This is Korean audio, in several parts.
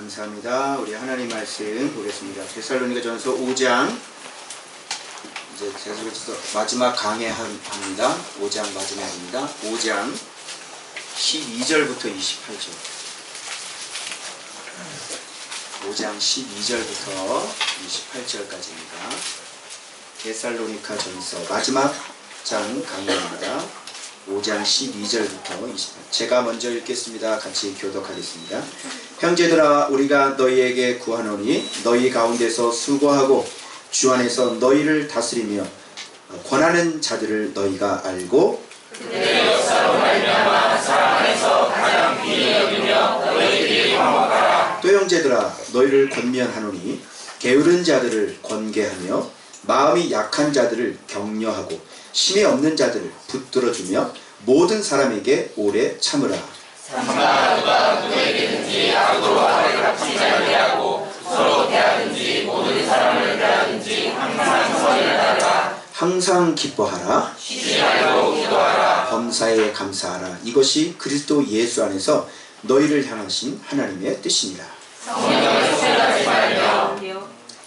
감사합니다. 우리 하나님 말씀 보겠습니다. 데살로니가전서 5장 이제 계속해서 마지막 강해합니다. 5장 마지막입니다. 5장 12절부터 28절. 5장 12절부터 28절까지입니다. 데살로니가전서 마지막 장 강해입니다. 5장 12절부터 28절. 제가 먼저 읽겠습니다. 같이 교독하겠습니다. 형제들아, 우리가 너희에게 구하노니 너희 가운데서 수고하고 주 안에서 너희를 다스리며 권하는 자들을 너희가 알고 그들의 역사로 말미암아 사랑 안에서 가장 귀히 여기며 너희들이 화목하라. 또 형제들아, 너희를 권면하노니 게으른 자들을 권계하며 마음이 약한 자들을 격려하고 힘이 없는 자들을 붙들어주며 모든 사람에게 오래 참으라. 삼가 누가 누구에게든지 악으로 악을 갚지 말게 하고 서로 대하든지 모든 사람을 대하든지 항상 선을 따르라. 항상 기뻐하라. 쉬지 말고 기도하라. 범사에 감사하라. 이것이 그리스도 예수 안에서 너희를 향하신 하나님의 뜻이니라. 성령을 소멸하지 말며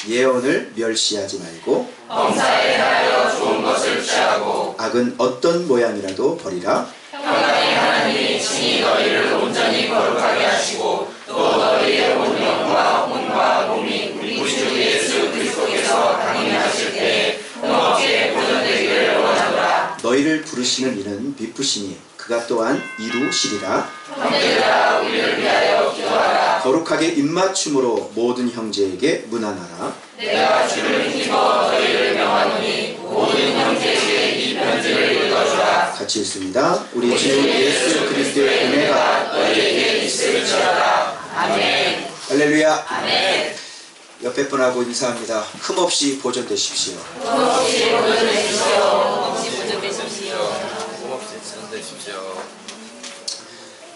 예언을 멸시하지 말고 범사에 행하여 좋은 것을 취하고 악은 어떤 모양이라도 버리라. 평강의 하나님이 친히 너희를 온전히 거룩하게 하시고 또 너희의 온 영과 혼과 몸이 우리 주 예수 그리스도께서 강림하실 때에 흠없게 보존되기를 원하노라. 너희를 부르시는 이는 미쁘시니 그가 또한 이루시리라. 형제들아, 우리를 위하여 기도하라. 거룩하게 입맞춤으로 모든 형제에게 문안하라. 내가 주를 힘입어 너희를 명하노니 모든 형제에게 이 편지를 읽어주라. 같이 읽습니다. 우리 주 예수 그리스도의 은혜가 너희에게 있을지어다. 아멘. 할렐루야. 아멘. 옆에 분하고 인사합니다. 흠없이 보존되십시오. 흠없이 보존되십시오. 흠없이 보존되십시오.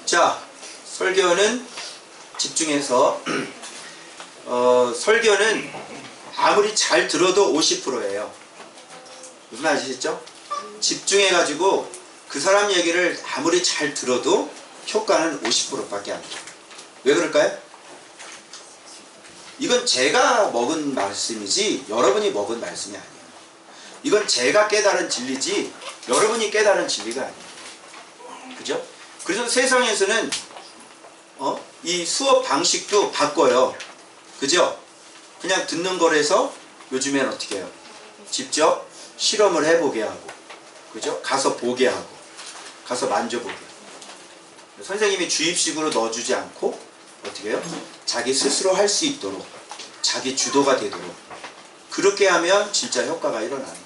자, 설교는 집중해서 설교는 아무리 잘 들어도 50%예요. 무슨 말 아시겠죠? 집중해가지고 그 사람 얘기를 아무리 잘 들어도 효과는 50%밖에 안 돼요. 왜 그럴까요? 이건 제가 먹은 말씀이지 여러분이 먹은 말씀이 아니에요. 이건 제가 깨달은 진리지 여러분이 깨달은 진리가 아니에요. 그죠? 그래서 세상에서는 이 수업 방식도 바꿔요. 그죠? 그냥 듣는 거라서 요즘엔 어떻게 해요? 직접 실험을 해보게 하고, 그죠? 가서 보게 하고, 가서 만져보게 하고. 선생님이 주입식으로 넣어주지 않고 어떻게 해요? 자기 스스로 할 수 있도록, 자기 주도가 되도록 그렇게 하면 진짜 효과가 일어나는 거죠.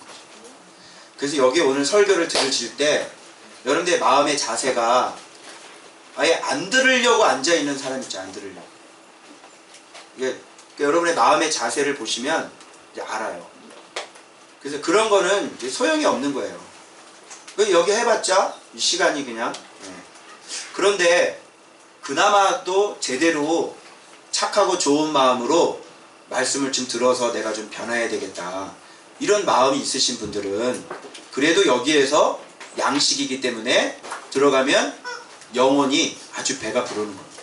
그래서 여기 오늘 설교를 들으실 때 여러분들의 마음의 자세가 아예 안 들으려고 앉아있는 사람 있죠. 안 들으려고. 이게 여러분의 마음의 자세를 보시면 이제 알아요. 그래서 그런 거는 이제 소용이 없는 거예요. 여기 해봤자 이 시간이 그냥. 그런데 그나마 또 제대로 착하고 좋은 마음으로 말씀을 좀 들어서 내가 좀 변화해야 되겠다. 이런 마음이 있으신 분들은 그래도 여기에서 양식이기 때문에 들어가면 영혼이 아주 배가 부르는 겁니다.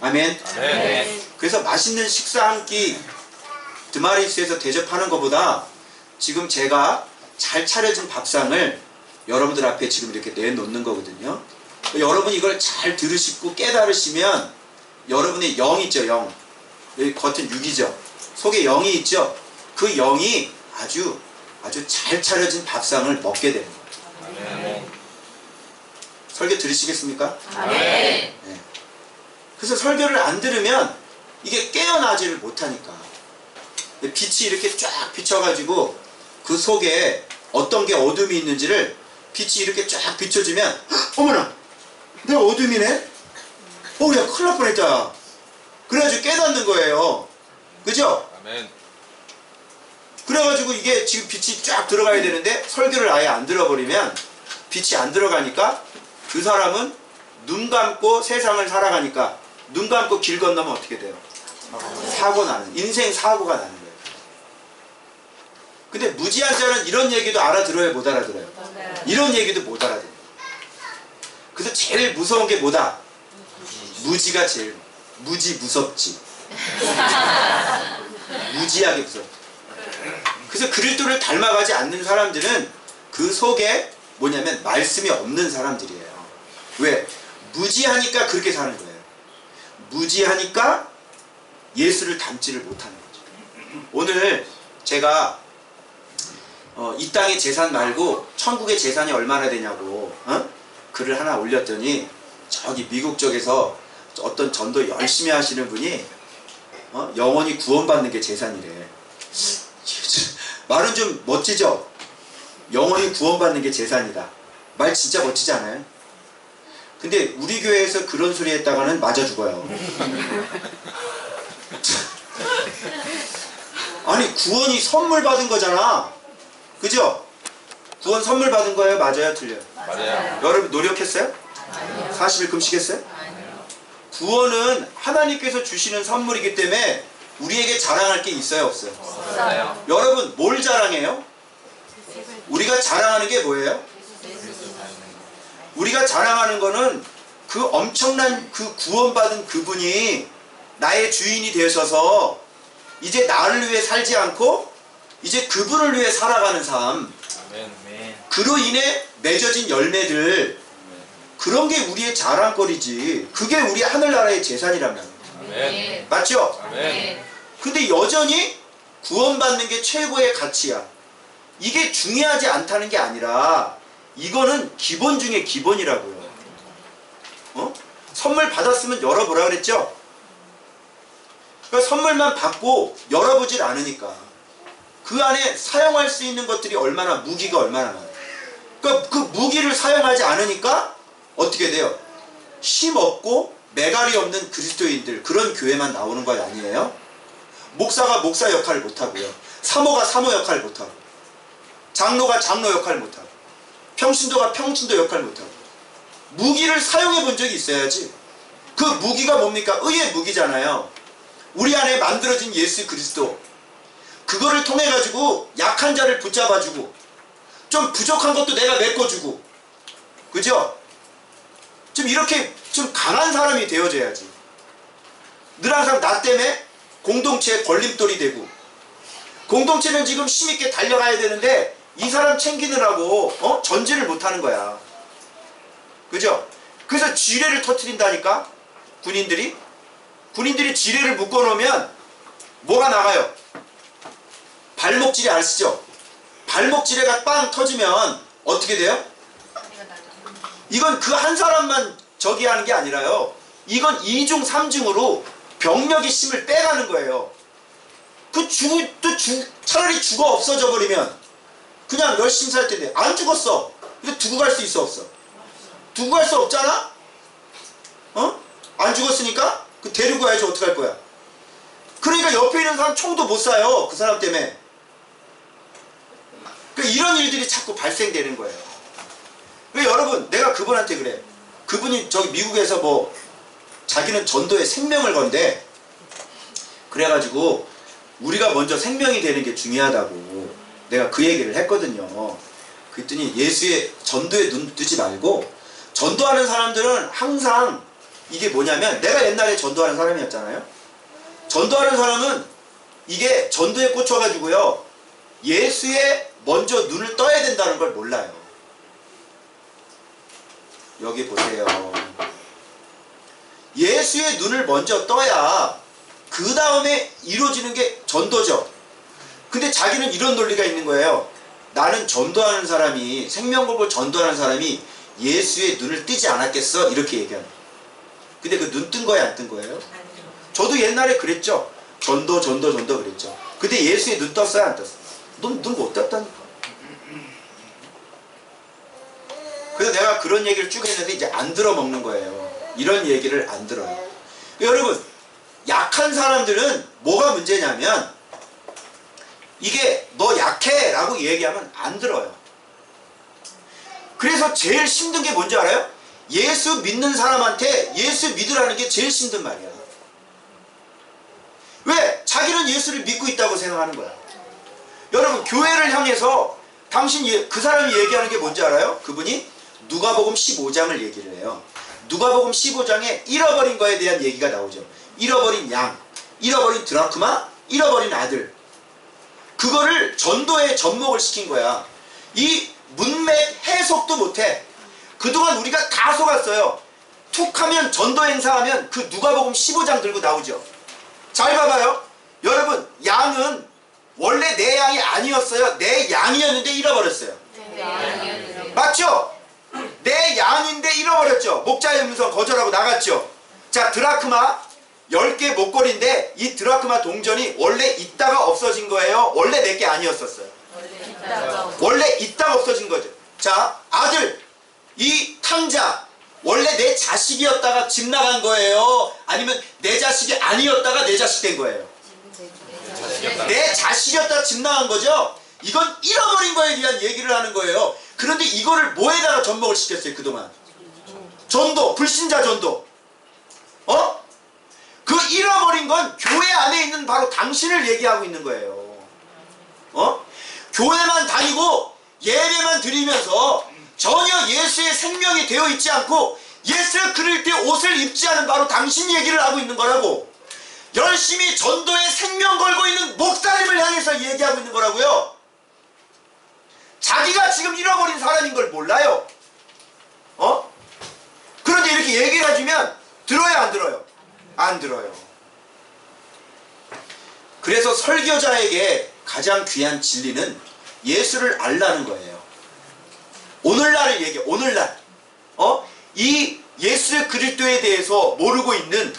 아멘. 아멘. 그래서 맛있는 식사 한 끼 드마리스에서 대접하는 것보다 지금 제가 잘 차려진 밥상을 여러분들 앞에 지금 이렇게 내놓는 거거든요. 여러분이 이걸 잘 들으시고 깨달으시면 여러분의 영 있죠. 영. 여기 겉은 육이죠. 속에 영이 있죠. 그 영이 아주 잘 차려진 밥상을 먹게 되는 거예요. 아멘. 설교 들으시겠습니까? 아멘. 네. 그래서 설교를 안 들으면 이게 깨어나지를 못하니까. 빛이 이렇게 쫙 비춰가지고 그 속에 어떤 게 어둠이 있는지를 빛이 이렇게 쫙 비춰주면 어머나! 내가 어둠이네? 야 큰일 날 뻔했다. 그래가지고 깨닫는 거예요. 그죠? 아멘. 그래가지고 이게 지금 빛이 쫙 들어가야 되는데 설교를 아예 안 들어버리면 빛이 안 들어가니까 그 사람은 눈 감고 세상을 살아가니까 눈 감고 길 건너면 어떻게 돼요? 사고 나는, 인생 사고가 나는 거예요. 근데 무지한 자는 이런 얘기도 알아들어요? 못 알아들어요? 이런 얘기도 못 알아들어요. 그래서 제일 무서운 게 뭐다? 무지가 제일. 무지 무섭지. 무지하게 무섭지. 그래서 그리스도를 닮아가지 않는 사람들은 그 속에 뭐냐면 말씀이 없는 사람들이에요. 왜? 무지하니까 그렇게 사는 거예요. 무지하니까 예수를 닮지를 못하는 거죠. 오늘 제가 이 땅의 재산 말고 천국의 재산이 얼마나 되냐고 글을 하나 올렸더니 저기 미국 쪽에서 어떤 전도 열심히 하시는 분이 영원히 구원받는 게 재산이래. 말은 좀 멋지죠? 영원히 구원받는 게 재산이다. 말 진짜 멋지지 않아요? 근데 우리 교회에서 그런 소리 했다가는 맞아 죽어요. 아니 구원이 선물 받은 거잖아. 그죠? 구원 선물 받은 거예요? 맞아요? 틀려요? 맞아요. 여러분 노력했어요? 아니요. 40일 금식했어요? 아니요. 구원은 하나님께서 주시는 선물이기 때문에 우리에게 자랑할 게 있어요? 없어요? 없어요. 여러분 뭘 자랑해요? 우리가 자랑하는 게 뭐예요? 우리가 자랑하는 거는 그 엄청난 그 구원받은 그분이 나의 주인이 되셔서 이제 나를 위해 살지 않고 이제 그분을 위해 살아가는 삶, 아멘. 그로 인해 맺어진 열매들, 그런 게 우리의 자랑거리지. 그게 우리 하늘나라의 재산이라면. 아멘. 맞죠? 아멘. 근데 여전히 구원받는 게 최고의 가치야. 이게 중요하지 않다는 게 아니라 이거는 기본 중에 기본이라고요. 선물 받았으면 열어보라 그랬죠? 그러니까 선물만 받고 열어보질 않으니까 그 안에 사용할 수 있는 것들이 얼마나, 무기가 얼마나 많아요. 그러니까 그 무기를 사용하지 않으니까 어떻게 돼요? 힘 없고 매갈이 없는 그리스도인들, 그런 교회만 나오는 거 아니에요? 목사가 목사 역할을 못하고요, 사모가 사모 역할을 못하고, 장로가 장로 역할을 못하고, 평신도가 평신도 역할을 못하고. 무기를 사용해 본 적이 있어야지. 그 무기가 뭡니까? 의의 무기잖아요. 우리 안에 만들어진 예수 그리스도, 그거를 통해 가지고 약한 자를 붙잡아주고 좀 부족한 것도 내가 메꿔주고, 그죠? 좀 이렇게 좀 강한 사람이 되어줘야지. 늘 항상 나 때문에 공동체에 걸림돌이 되고, 공동체는 지금 힘있게 달려가야 되는데 이 사람 챙기느라고 전진을 못하는 거야. 그죠? 그래서 지뢰를 터뜨린다니까. 군인들이 지뢰를 묶어놓으면 뭐가 나가요? 발목지뢰 아시죠? 발목지뢰가 빵 터지면 어떻게 돼요? 이건 그 한 사람만 저기 하는 게 아니라요, 이건 2중 3중으로 병력의 힘을 빼가는 거예요. 차라리 죽어 없어져 버리면 그냥 열심히 살 텐데, 안 죽었어. 근데 두고 갈 수 있어 없어? 두고 갈 수 없잖아? 안 죽었으니까 그 데리고 가야지. 어떻게 할 거야? 그러니까 옆에 있는 사람 총도 못 쏴요, 그 사람 때문에. 그러니까 이런 일들이 자꾸 발생되는 거예요. 그러니까 여러분, 내가 그분한테 그래. 그분이 저기 미국에서 뭐 자기는 전도에 생명을 건데, 그래가지고 우리가 먼저 생명이 되는 게 중요하다고 내가 그 얘기를 했거든요. 그랬더니 예수의 전도에 눈 뜨지 말고, 전도하는 사람들은 항상 이게 뭐냐면, 내가 옛날에 전도하는 사람이었잖아요. 전도하는 사람은 이게 전도에 꽂혀가지고요, 예수에 먼저 눈을 떠야 된다는 걸 몰라요. 여기 보세요. 예수의 눈을 먼저 떠야 그 다음에 이루어지는 게 전도죠. 근데 자기는 이런 논리가 있는 거예요. 나는 전도하는 사람이, 생명법을 전도하는 사람이 예수의 눈을 뜨지 않았겠어? 이렇게 얘기하는 거예요. 근데 그 눈 뜬 거예요, 안 뜬 거예요? 저도 옛날에 그랬죠. 전도 그랬죠. 근데 예수의 눈 떴어요, 안 떴어요? 눈 못 떴다니까. 그래서 내가 그런 얘기를 쭉 했는데 이제 안 들어먹는 거예요. 이런 얘기를 안 들어요. 여러분, 약한 사람들은 뭐가 문제냐면, 이게 너 약해 라고 얘기하면 안 들어요. 그래서 제일 힘든 게 뭔지 알아요? 예수 믿는 사람한테 예수 믿으라는 게 제일 힘든 말이야. 왜? 자기는 예수를 믿고 있다고 생각하는 거야. 여러분, 교회를 향해서 그 사람이 얘기하는 게 뭔지 알아요? 그분이 누가복음 15장을 얘기를 해요. 누가복음 15장에 잃어버린 거에 대한 얘기가 나오죠. 잃어버린 양, 잃어버린 드라크마, 잃어버린 아들. 그거를 전도에 접목을 시킨 거야. 이 문맥 해석도 못해. 그동안 우리가 다 속았어요. 툭 하면 전도 행사하면 그 누가복음 15장 들고 나오죠. 잘 봐봐요. 여러분, 양은 원래 내 양이 아니었어요. 내 양이었는데 잃어버렸어요. 맞죠? 내 양인데 잃어버렸죠. 목자의 음성 거절하고 나갔죠. 자, 드라크마 10개 목걸이인데 이 드라크마 동전이 원래 있다가 없어진 거예요. 원래 내 게 아니었었어요. 원래 있다가 없어진 거죠. 자, 아들, 이 탕자 원래 내 자식이었다가 집 나간 거예요? 아니면 내 자식이 아니었다가 내 자식 된 거예요? 내 자식이었다가 집 나간 거죠? 이건 잃어버린 거에 대한 얘기를 하는 거예요. 그런데 이거를 뭐에다가 접목을 시켰어요, 그동안? 전도, 불신자 전도. 그 잃어버린 건 교회 안에 있는 바로 당신을 얘기하고 있는 거예요. 교회만 다니고 예배만 드리면서 전혀 예수의 생명이 되어 있지 않고 예수를 그릴 때 옷을 입지 않은 바로 당신 얘기를 하고 있는 거라고. 열심히 전도에 생명 걸고 있는 목사님을 향해서 얘기하고 있는 거라고요. 자기가 지금 잃어버린 사람인 걸 몰라요. 그런데 이렇게 얘기를 해주면 들어요, 안 들어요? 안 들어요. 그래서 설교자에게 가장 귀한 진리는 예수를 알라는 거예요. 오늘날을 얘기해. 오늘날 이 예수 그리스도에 대해서 모르고 있는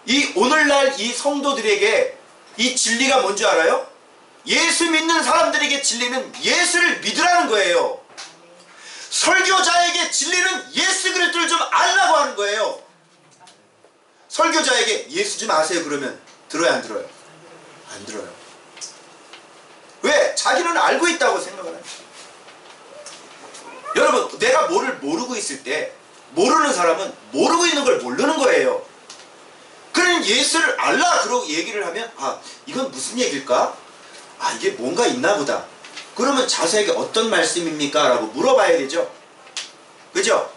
이 오늘날 이 성도들에게 이 진리가 뭔지 알아요? 예수 믿는 사람들에게 진리는 예수를 믿으라는 거예요. 설교자에게 진리는 예수 그리스도를 좀 알라고 하는 거예요. 설교자에게 예수 좀 아세요 그러면 들어요, 안 들어요? 안 들어요. 왜? 자기는 알고 있다고 생각을 해요. 여러분, 내가 뭐를 모르고 있을 때 모르는 사람은 모르고 있는 걸 모르는 거예요. 그러니 예수를 알라 그러고 얘기를 하면 이건 무슨 얘기일까? 이게 뭔가 있나 보다. 그러면 자세하게 어떤 말씀입니까? 라고 물어봐야 되죠. 그죠?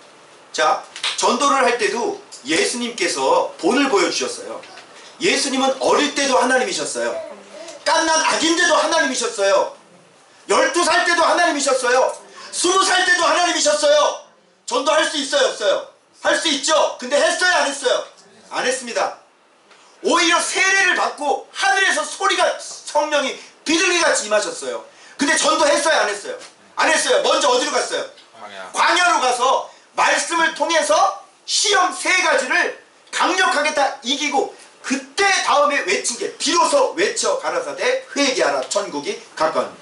자, 전도를 할 때도 예수님께서 본을 보여주셨어요. 예수님은 어릴 때도 하나님이셨어요. 갓난 아기인데도 하나님이셨어요. 12살 때도 하나님이셨어요. 20살 때도 하나님이셨어요. 전도할 수 있어요, 없어요? 할 수 있죠. 근데 했어요, 안 했어요? 안 했습니다. 오히려 세례를 받고 하늘에서 소리가 성령이 비둘기같이 임하셨어요. 근데 전도했어요, 안 했어요? 안 했어요. 먼저 어디로 갔어요? 광야로 가서 말씀을 통해서 시험 3가지를 강력하게 다 이기고 그때 다음에 외친 게 비로소 외쳐 가라사대 회개하라 천국이 가까운.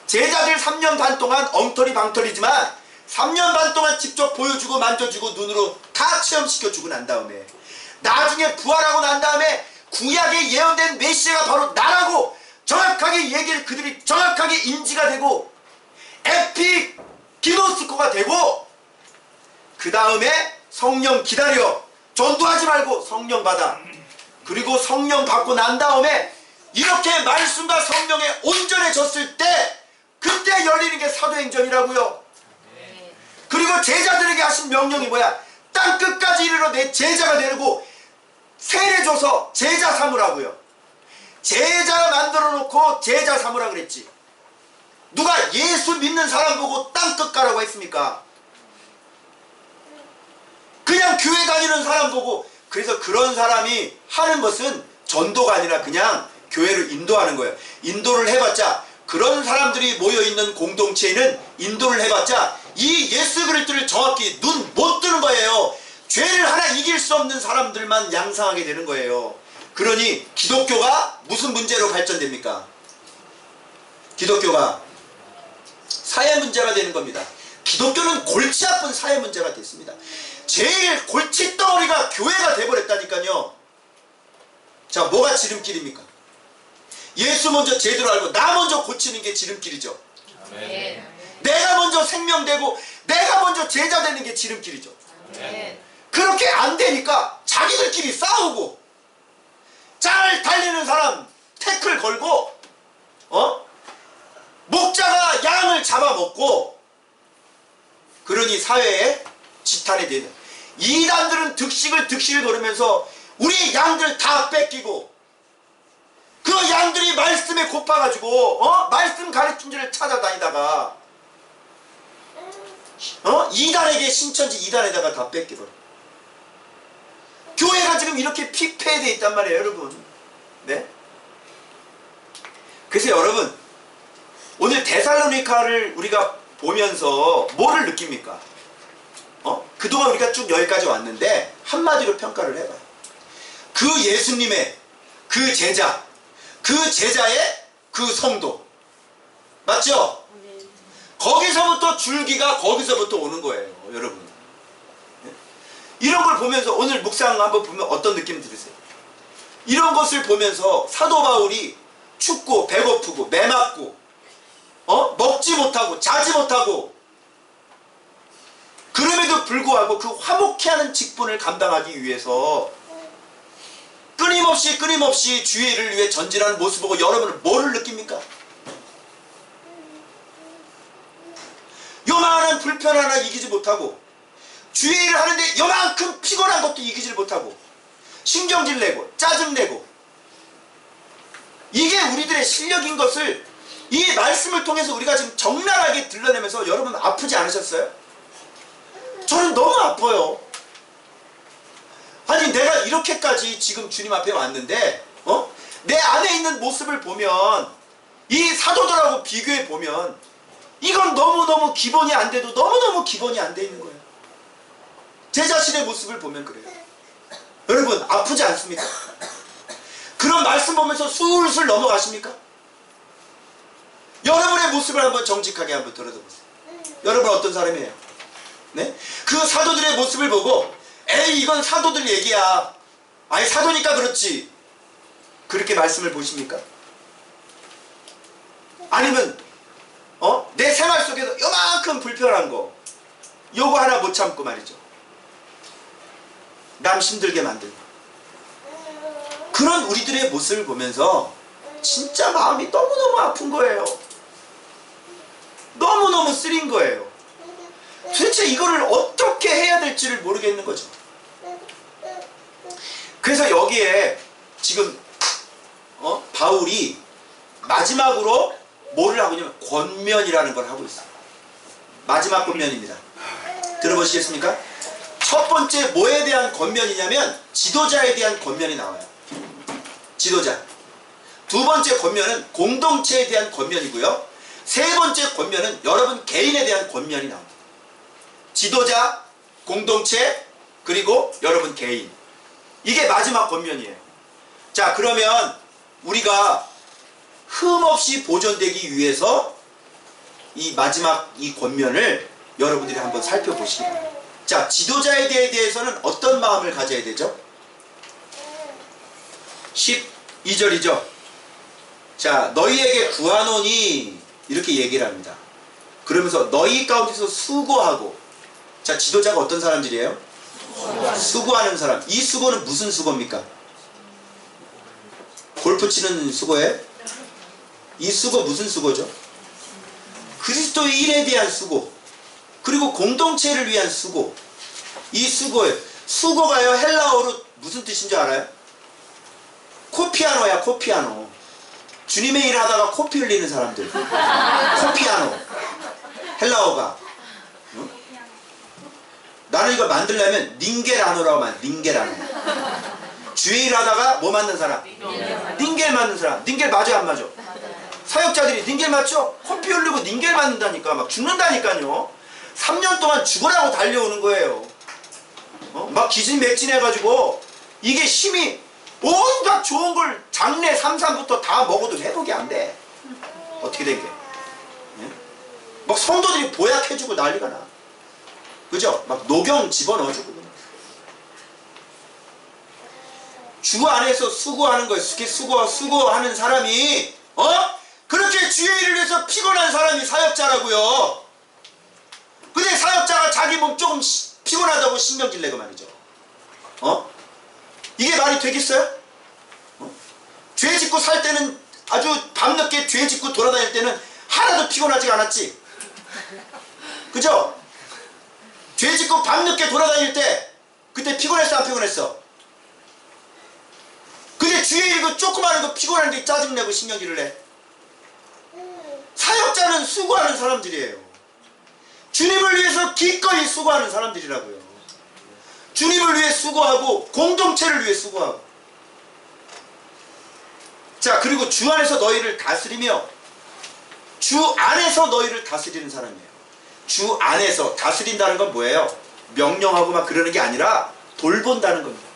제자들 3년 반 동안 엉터리 방터리지만 3년 반 동안 직접 보여주고 만져주고 눈으로 다 체험시켜주고 난 다음에 나중에 부활하고 난 다음에 구약에 예언된 메시아가 바로 나라고 정확하게 얘기를 그들이 정확하게 인지가 되고 에피기노스코가 되고 그 다음에 성령 기다려 전도하지 말고 성령 받아. 그리고 성령 받고 난 다음에 이렇게 말씀과 성령에 온전해졌을 때 그때 열리는 게 사도행전이라고요. 그리고 제자들에게 하신 명령이 뭐야? 땅 끝까지 이르러 내 제자가 되고 세례 줘서 제자 삼으라고요. 제자 만들어 놓고 제자 삼으라 그랬지. 누가 예수 믿는 사람 보고 땅 끝 가라고 했습니까? 그냥 교회 다니는 사람 보고. 그래서 그런 사람이 하는 것은 전도가 아니라 그냥 교회를 인도하는 거예요. 인도를 해봤자 그런 사람들이 모여있는 공동체에는 인도를 해봤자 이 예수 그리스도를 정확히 눈 못 뜨는 거예요. 죄를 하나 이길 수 없는 사람들만 양상하게 되는 거예요. 그러니 기독교가 무슨 문제로 발전됩니까? 기독교가 사회 문제가 되는 겁니다. 기독교는 골치 아픈 사회 문제가 됐습니다. 제일 골칫덩어리가 교회가 돼버렸다니까요. 자, 뭐가 지름길입니까? 예수 먼저 제대로 알고 나 먼저 고치는 게 지름길이죠. 아멘. 내가 먼저 생명되고 내가 먼저 제자 되는 게 지름길이죠. 아멘. 그렇게 안 되니까 자기들끼리 싸우고 잘 달리는 사람 태클 걸고 목자가 양을 잡아먹고 그러니 사회에 지탄이 되는. 이단들은 득실을 노리면서 우리 양들 다 뺏기고 그 양들이 말씀에 고파가지고 말씀 가르친 줄을 찾아다니다가 이단에게 신천지 이단에다가 다 뺏기버려. 교회가 지금 이렇게 피폐되어 있단 말이에요, 여러분. 네? 그래서 여러분, 오늘 데살로니가를 우리가 보면서 뭐를 느낍니까? 그동안 우리가 쭉 여기까지 왔는데 한마디로 평가를 해봐요. 그 예수님의 그 제자, 그 제자의 그 성도, 맞죠? 거기서부터 줄기가 거기서부터 오는 거예요, 여러분. 이런 걸 보면서 오늘 묵상 한번 보면 어떤 느낌 들으세요? 이런 것을 보면서 사도 바울이 춥고 배고프고 매맞고 먹지 못하고 자지 못하고 그럼에도 불구하고 그 화목케 하는 직분을 감당하기 위해서 끊임없이 주의 일을 위해 전진하는 모습 보고 여러분은 뭐를 느낍니까? 요만한 불편 하나 이기지 못하고 주의 일을 하는데 요만큼 피곤한 것도 이기질 못하고 신경질 내고 짜증내고 이게 우리들의 실력인 것을 이 말씀을 통해서 우리가 지금 적나라하게 드러내면서 여러분 아프지 않으셨어요? 저는 너무 아파요. 아니 내가 이렇게까지 지금 주님 앞에 왔는데 내 안에 있는 모습을 보면 이 사도들하고 비교해 보면 이건 너무너무 기본이 안 돼도 너무너무 기본이 안 돼 있는 거예요. 제 자신의 모습을 보면 그래요. 여러분 아프지 않습니까? 그런 말씀 보면서 술술 넘어가십니까? 여러분의 모습을 한번 정직하게 한번 들여다보세요. 여러분 어떤 사람이에요? 네? 그 사도들의 모습을 보고 에이 이건 사도들 얘기야. 아니 사도니까 그렇지. 그렇게 말씀을 보십니까? 아니면 내 생활 속에서 요만큼 불편한 거 요거 하나 못 참고 말이죠. 남 힘들게 만들고 그런 우리들의 모습을 보면서 진짜 마음이 너무너무 아픈 거예요. 너무너무 쓰린 거예요. 도대체 이거를 어떻게 해야 될지를 모르겠는 거죠. 그래서 여기에 지금 바울이 마지막으로 뭐를 하고 있냐면 권면이라는 걸 하고 있어요. 마지막 권면입니다. 들어보시겠습니까? 첫 번째 뭐에 대한 권면이냐면 지도자에 대한 권면이 나와요. 지도자. 두 번째 권면은 공동체에 대한 권면이고요. 세 번째 권면은 여러분 개인에 대한 권면이 나옵니다. 지도자, 공동체, 그리고 여러분 개인. 이게 마지막 권면이에요. 자, 그러면 우리가 흠없이 보존되기 위해서 이 마지막 이 권면을 여러분들이 한번 살펴보시기 바랍니다. 자, 지도자에 대해서는 어떤 마음을 가져야 되죠? 12절이죠. 자, 너희에게 구하노니 이렇게 얘기를 합니다. 그러면서 너희 가운데서 수고하고, 자, 지도자가 어떤 사람들이에요? 수고하는 사람. 이 수고는 무슨 수고입니까? 골프 치는 수고예요? 이 수고 무슨 수고죠? 그리스도인에 대한 수고, 그리고 공동체를 위한 수고. 이 수고예요. 수고가요 헬라어로 무슨 뜻인 줄 알아요? 코피아노야, 코피아노. 주님의 일을 하다가 코피 흘리는 사람들. 코피아노. 헬라어가. 응? 나는 이거 만들려면 닌겔아노라고 만. 닌겔아노. 주의 일 하다가 뭐 맞는 사람? 닌겔 맞는 사람. 닌겔 맞아 안 맞아? 사역자들이 닌겔 맞죠? 코피 흘리고 닌겔 맞는다니까. 막 죽는다니까요. 3년 동안 죽으라고 달려오는 거예요. 막 기진맥진해가지고 이게 힘이 온갖 좋은 걸 장내 삼삼부터 다 먹어도 회복이 안 돼. 어떻게 된 게? 예? 막 성도들이 보약해주고 난리가 나. 그죠? 막 녹용 집어넣어주고. 주 안에서 수고하는 거예요. 수고하는 사람이 그렇게 주의 일을 위해서 피곤한 사람이 사역자라고요. 근데 사역자가 자기 몸 조금 피곤하다고 신경질 내고 말이죠. 이게 말이 되겠어요? 죄 짓고 살 때는 아주 밤늦게 죄 짓고 돌아다닐 때는 하나도 피곤하지 않았지. 그죠? 죄 짓고 밤늦게 돌아다닐 때 그때 피곤했어 안 피곤했어? 근데 주의 일 그 조그마한 거 피곤한데 짜증내고 신경질을 내. 사역자는 수고하는 사람들이에요. 주님을 위해서 기꺼이 수고하는 사람들이라고요. 주님을 위해 수고하고 공동체를 위해 수고하고. 자, 그리고 주 안에서 너희를 다스리며, 주 안에서 너희를 다스리는 사람이에요. 주 안에서 다스린다는 건 뭐예요? 명령하고 막 그러는 게 아니라 돌본다는 겁니다.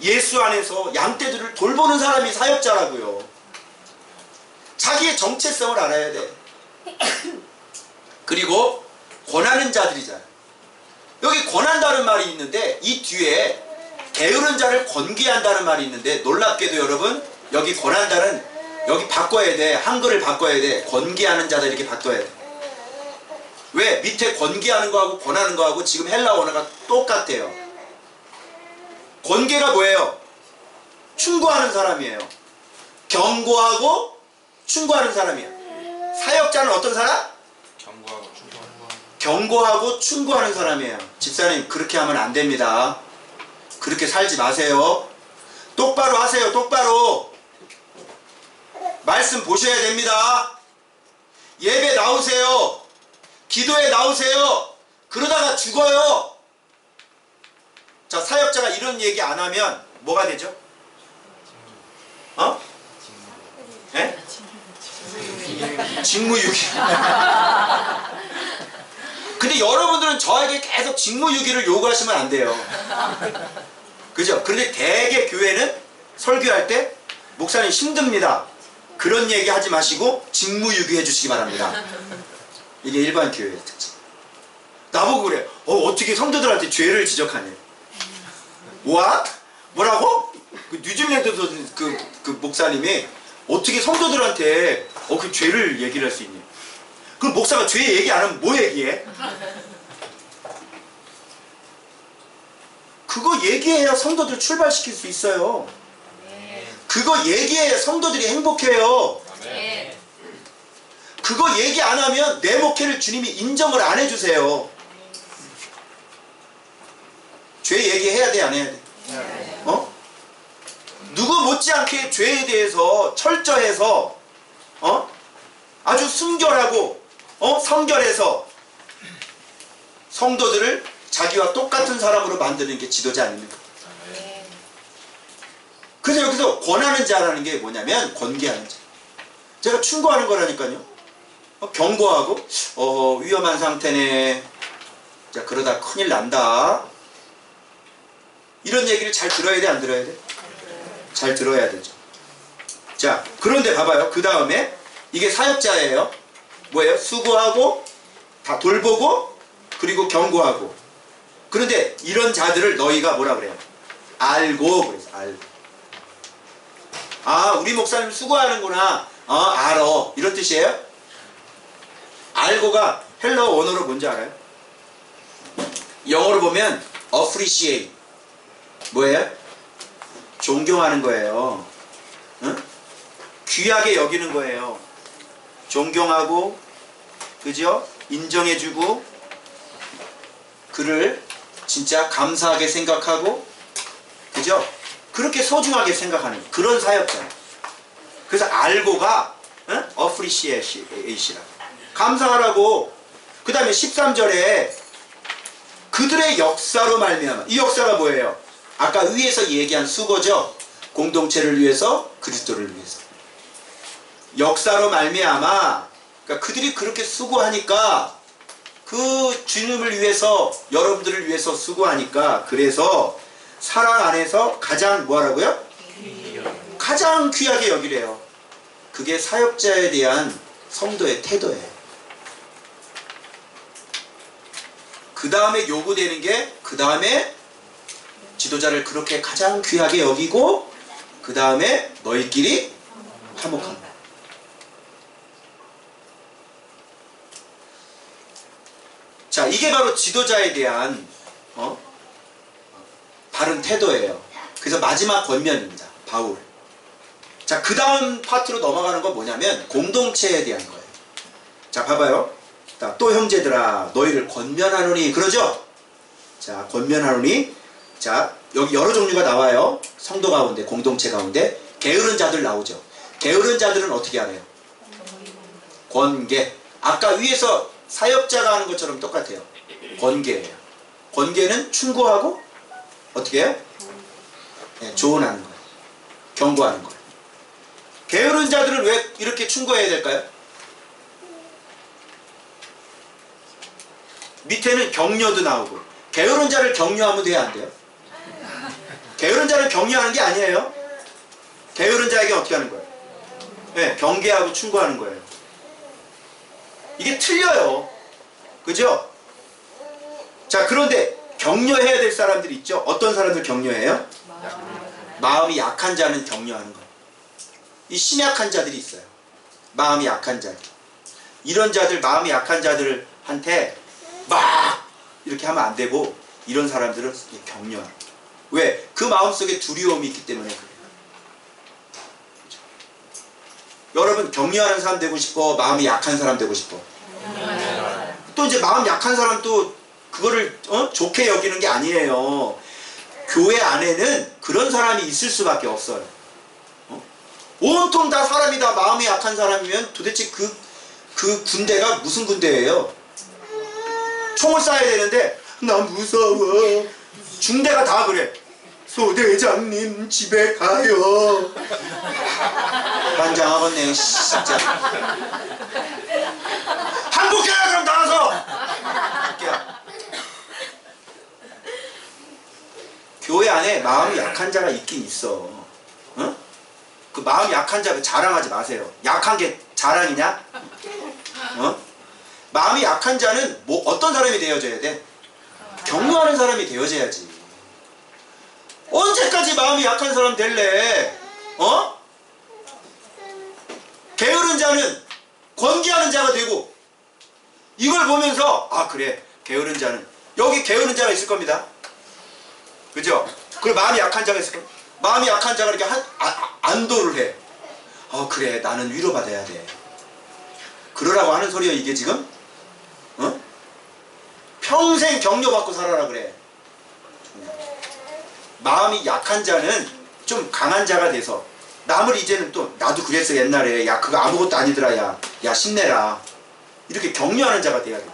예수 안에서 양떼들을 돌보는 사람이 사역자라고요. 자기의 정체성을 알아야 돼. 그리고 권하는 자들이잖아요. 여기 권한다는 말이 있는데 이 뒤에 게으른 자를 권게 한다는 말이 있는데, 놀랍게도 여러분 여기 권한다는 여기 바꿔야 돼. 한글을 바꿔야 돼. 권게하는 자들 이렇게 바꿔야 돼. 왜? 밑에 권게하는 거하고 권하는 거하고 지금 헬라 언어가 똑같아요. 권게가 뭐예요? 충고하는 사람이에요. 경고하고 충고하는 사람이에요. 사역자는 어떤 사람? 경고하고 충고하는 사람이에요. 집사님, 그렇게 하면 안 됩니다. 그렇게 살지 마세요. 똑바로 하세요. 똑바로. 말씀 보셔야 됩니다. 예배 나오세요. 기도에 나오세요. 그러다가 죽어요. 자, 사역자가 이런 얘기 안 하면 뭐가 되죠? 어? 예? 직무유기. 근데 여러분들은 저에게 계속 직무유기를 요구하시면 안 돼요. 그죠? 그런데 대개 교회는 설교할 때 목사님 힘듭니다. 그런 얘기 하지 마시고 직무유기 해주시기 바랍니다. 이게 일반 교회의 특징. 나보고 그래. 어떻게 성도들한테 죄를 지적하냐. What? 뭐라고? 그 뉴질랜드에서 그 목사님이 어떻게 성도들한테 그 죄를 얘기를 할 수 있냐. 그럼 목사가 죄 얘기 안 하면 뭐 얘기해? 그거 얘기해야 성도들 출발시킬 수 있어요. 그거 얘기해야 성도들이 행복해요. 그거 얘기 안 하면 내 목회를 주님이 인정을 안 해주세요. 죄 얘기해야 돼, 안 해야 돼? 어? 누구 못지않게 죄에 대해서 철저해서 아주 순결하고 성결해서 성도들을 자기와 똑같은 사람으로 만드는 게 지도자 아닙니까? 그래서 여기서 권하는 자라는 게 뭐냐면 권계하는 자. 제가 충고하는 거라니까요. 경고하고 위험한 상태네. 자, 그러다 큰일 난다. 이런 얘기를 잘 들어야 돼, 안 들어야 돼? 잘 들어야 되죠. 자, 그런데 봐봐요. 그 다음에 이게 사역자예요. 뭐예요? 수고하고 다 돌보고 그리고 경고하고. 그런데 이런 자들을 너희가 뭐라 그래요? 알고. 그래서 알고. 아, 우리 목사님 수고하는구나. 알어. 이런 뜻이에요? 알고가 헬러 원어로 뭔지 알아요? 영어로 보면 appreciate. 뭐예요? 존경하는 거예요. 응? 귀하게 여기는 거예요. 존경하고, 그죠? 인정해주고, 그를 진짜 감사하게 생각하고, 그죠? 그렇게 소중하게 생각하는 그런 사역자예요. 그래서 알고가 appreciate이라. 감사하라고. 그 다음에 13절에 그들의 역사로 말미암아. 이 역사가 뭐예요? 아까 위에서 얘기한 수고죠. 공동체를 위해서, 그리스도를 위해서. 역사로 말미암아. 그러니까 그들이 그렇게 수고하니까, 그 주님을 위해서, 여러분들을 위해서 수고하니까, 그래서 사랑 안에서 가장 뭐라고요? 가장 귀하게 여기래요. 그게 사역자에 대한 성도의 태도예요. 그 다음에 요구되는 게, 그 다음에 지도자를 그렇게 가장 귀하게 여기고, 그 다음에 너희끼리 화목한다. 자, 이게 바로 지도자에 대한 바른 태도예요. 그래서 마지막 권면입니다. 바울. 자, 그 다음 파트로 넘어가는 건 뭐냐면 공동체에 대한 거예요. 자, 봐봐요. 또 형제들아 너희를 권면하노니, 그러죠? 자, 권면하노니, 자, 여기 여러 종류가 나와요. 성도 가운데, 공동체 가운데. 게으른 자들 나오죠. 게으른 자들은 어떻게 알아요? 권계. 아까 위에서 사역자가 하는 것처럼 똑같아요. 권계예요. 권계는 충고하고 어떻게 해요? 네, 조언하는 거예요. 경고하는 거예요. 게으른 자들은 왜 이렇게 충고해야 될까요? 밑에는 격려도 나오고. 게으른 자를 격려하면 돼야 안 돼요? 게으른 자를 격려하는 게 아니에요. 게으른 자에게 어떻게 하는 거예요? 네, 경계하고 충고하는 거예요. 이게 틀려요. 그죠? 자, 그런데 격려해야 될 사람들이 있죠. 어떤 사람들 격려해요? 마음이 약한 자는 격려하는 거예요. 이 심약한 자들이 있어요. 마음이 약한 자들. 이런 자들, 마음이 약한 자들한테 막 이렇게 하면 안 되고, 이런 사람들은 격려하는 거예요. 왜? 그 마음속에 두려움이 있기 때문에 그래요. 그렇죠? 여러분, 격려하는 사람 되고 싶어? 마음이 약한 사람 되고 싶어? 또 이제 마음 약한 사람도 그거를 좋게 여기는 게 아니에요. 교회 안에는 그런 사람이 있을 수밖에 없어요. 온통 다 사람이 다 마음이 약한 사람이면 도대체 그 군대가 무슨 군대예요? 총을 쏴야 되는데 나 무서워. 중대가 다 그래. 소대장님 집에 가요. 반장하겠네 진짜. 한국해라 그럼 나가서. 교회 안에 마음이 약한 자가 있긴 있어. 어? 그 마음 약한 자 자랑하지 마세요. 약한 게 자랑이냐? 어? 마음이 약한 자는 뭐 어떤 사람이 되어져야 돼? 격려하는 사람이 되어져야지. 언제까지 마음이 약한 사람 될래? 어? 게으른 자는 권기하는 자가 되고, 이걸 보면서 아 그래, 게으른 자는, 여기 게으른 자가 있을 겁니다. 그죠? 그리고 마음이 약한 자가 있을 겁니다. 마음이 약한 자가 이렇게 안도를 해. 그래, 나는 위로받아야 돼. 그러라고 하는 소리야 이게 지금? 어? 평생 격려받고 살아라 그래. 마음이 약한 자는 좀 강한 자가 돼서, 남을 이제는 또 나도 그랬어 옛날에, 야 그거 아무것도 아니더라, 야 힘내라, 이렇게 격려하는 자가 돼야 돼.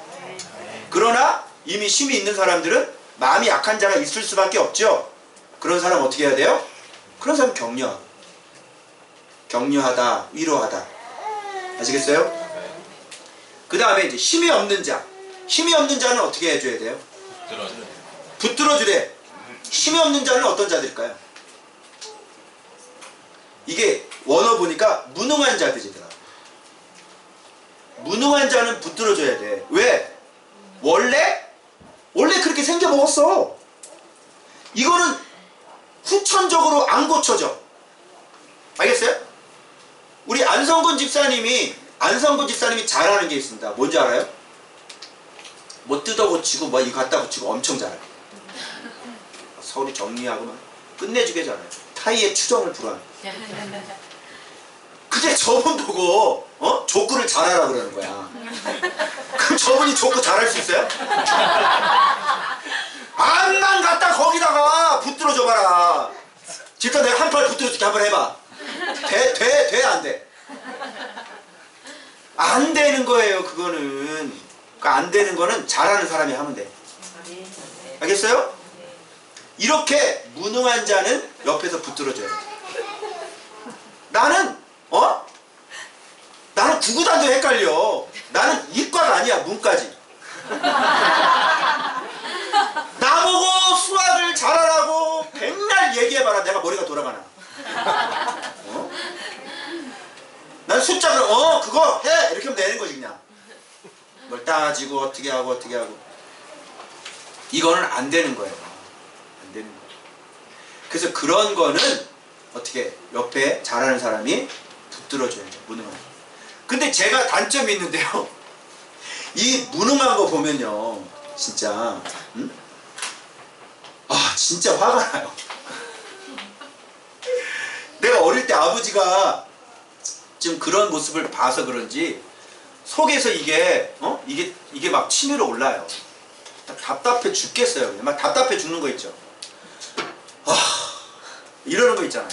그러나 이미 힘이 있는 사람들은 마음이 약한 자가 있을 수밖에 없죠. 그런 사람 어떻게 해야 돼요? 그런 사람 격려하다, 위로하다. 아시겠어요? 그 다음에 이제 힘이 없는 자. 힘이 없는 자는 어떻게 해줘야 돼요? 붙들어주래. 힘이 없는 자는 어떤 자들일까요? 이게 원어 보니까 무능한 자들이더라. 무능한 자는 붙들어줘야 돼. 왜? 원래 그렇게 생겨 먹었어. 이거는 후천적으로 안 고쳐져. 알겠어요? 우리 안성근 집사님이 잘하는 게 있습니다. 뭔지 알아요? 뭐 뜯어 고치고 뭐 이거 갖다 고치고 엄청 잘해요. 서류 정리하고 막 끝내주게 잘해요. 타이의 추정을 불허하는. 근데 저분 보고 족구를 잘하라 그러는 거야. 그럼 저분이 족구 잘할 수 있어요? 안만 갖다 거기다가 붙들어 줘봐라. 진짜 내가 한 팔 붙들어 줄게. 한번 해봐. 돼? 안 돼? 안 되는 거예요. 그거는. 안 되는 거는 잘하는 사람이 하면 돼. 알겠어요? 이렇게 무능한 자는 옆에서 붙들어줘야 돼. 나는 구구단도 헷갈려. 나는 이과가 아니야, 문과지. 나보고 수학을 잘하라고 백날 얘기해봐라. 내가 머리가 돌아가나. 난 숫자를 그거 해! 이렇게 하면 되는 거지 그냥. 뭘 따지고 어떻게 하고 이거는 안 되는 거예요. 안 되는 거예요. 그래서 그런 거는 어떻게 옆에 잘하는 사람이 붙들어줘야죠. 무능한 거. 근데 제가 단점이 있는데요. 이 무능한 거 보면요, 진짜 진짜 화가 나요. 내가 어릴 때 아버지가 좀 그런 모습을 봐서 그런지 속에서 이게 막 치밀어 올라요. 답답해 죽겠어요. 그냥 막 답답해 죽는 거 있죠. 이러는 거 있잖아요.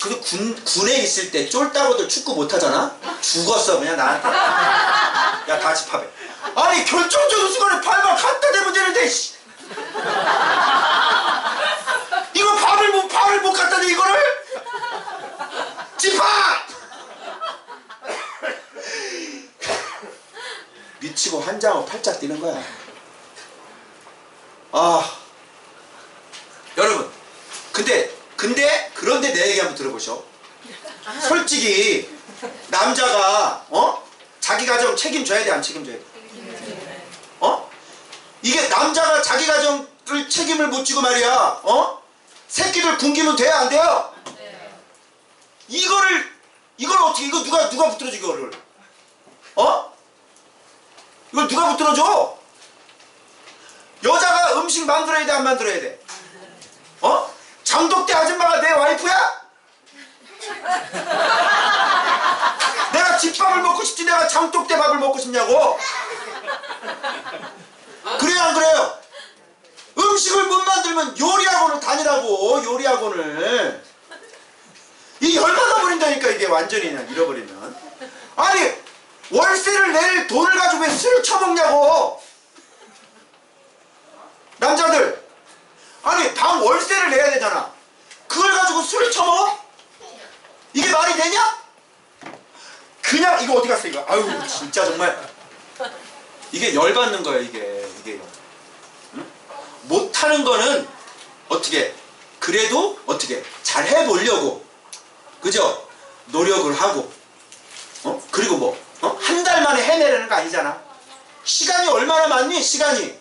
그래도 군에 있을 때 쫄따구들 축구 못하잖아? 죽었어 그냥 나한테. 야 다 집합해. 아니 결정적인 순간에 발만 갖다 대면 되는데 씨. 이거 발을 못 갖다 대 이거를? 집합! 미치고 환장하고 팔짝 뛰는 거야. 여러분 그런데 내 얘기 한번 들어보셔. 솔직히 남자가 자기 가정 책임져야 돼 안 책임져야 돼? 이게 남자가 자기 가정을 책임을 못 지고 말이야 새끼들 굶기면 돼야 안 돼요? 이걸 어떻게 이거 누가 붙들어줘 이거를? 이걸 누가 붙들어줘? 여자가 음식 만들어야 돼 안 만들어야 돼? 장독대 아줌마가 내 와이프야? 내가 집밥을 먹고 싶지 내가 장독대 밥을 먹고 싶냐고? 그래요 안 그래요? 음식을 못 만들면 요리학원을 다니라고. 요리학원을. 이 열받아 버린다니까 이게 완전히 그냥 잃어버리면. 아니 월세를 낼 돈을 가지고 왜 술을 처먹냐고. 남자들 아니 방 월세를 내야 되잖아. 그걸 가지고 술을 처먹어? 이게 말이 되냐? 그냥 이거 어디 갔어 이거. 아유 진짜 정말 이게 열받는 거야 이게 응? 못하는 거는 어떻게 그래도 어떻게 잘 해보려고 그죠? 노력을 하고 그리고 뭐 한 달 만에 해내려는 거 아니잖아. 시간이 얼마나 많니? 시간이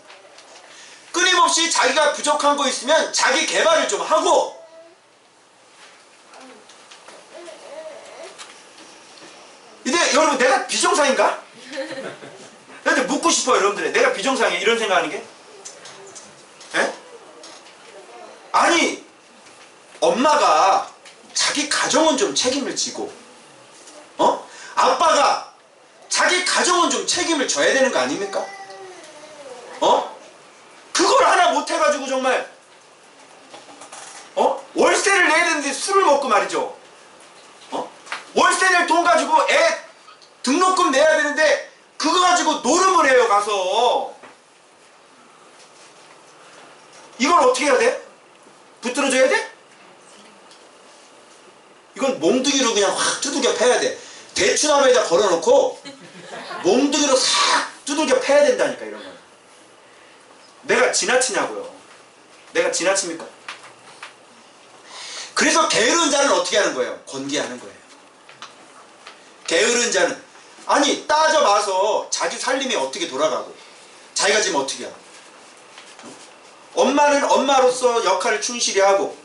끊임없이 자기가 부족한 거 있으면 자기 개발을 좀 하고. 근데 여러분 내가 비정상인가? 근데 묻고 싶어요 여러분들. 내가 비정상이야 이런 생각하는 게? 에? 아니 엄마가 자기 가정은 좀 책임을 지고 아빠가 자기 가정은 좀 책임을 져야 되는 거 아닙니까? 그걸 하나 못해가지고 정말 월세를 내야 되는데 술을 먹고 말이죠. 월세 낼 돈 가지고 애 등록금 내야 되는데 그거 가지고 노름을 해요 가서. 이걸 어떻게 해야 돼? 붙들어줘야 돼? 이건 몽둥이로 그냥 확 두들겨 패야 돼. 대추나무에다 걸어놓고 몽둥이로 싹 두들겨 패야 된다니까 이런 거. 내가 지나치냐고요. 내가 지나칩니까? 그래서 게으른 자는 어떻게 하는 거예요? 건기하는 거예요. 게으른 자는 아니 따져봐서 자기 살림이 어떻게 돌아가고 자기가 지금 어떻게 하고 엄마는 엄마로서 역할을 충실히 하고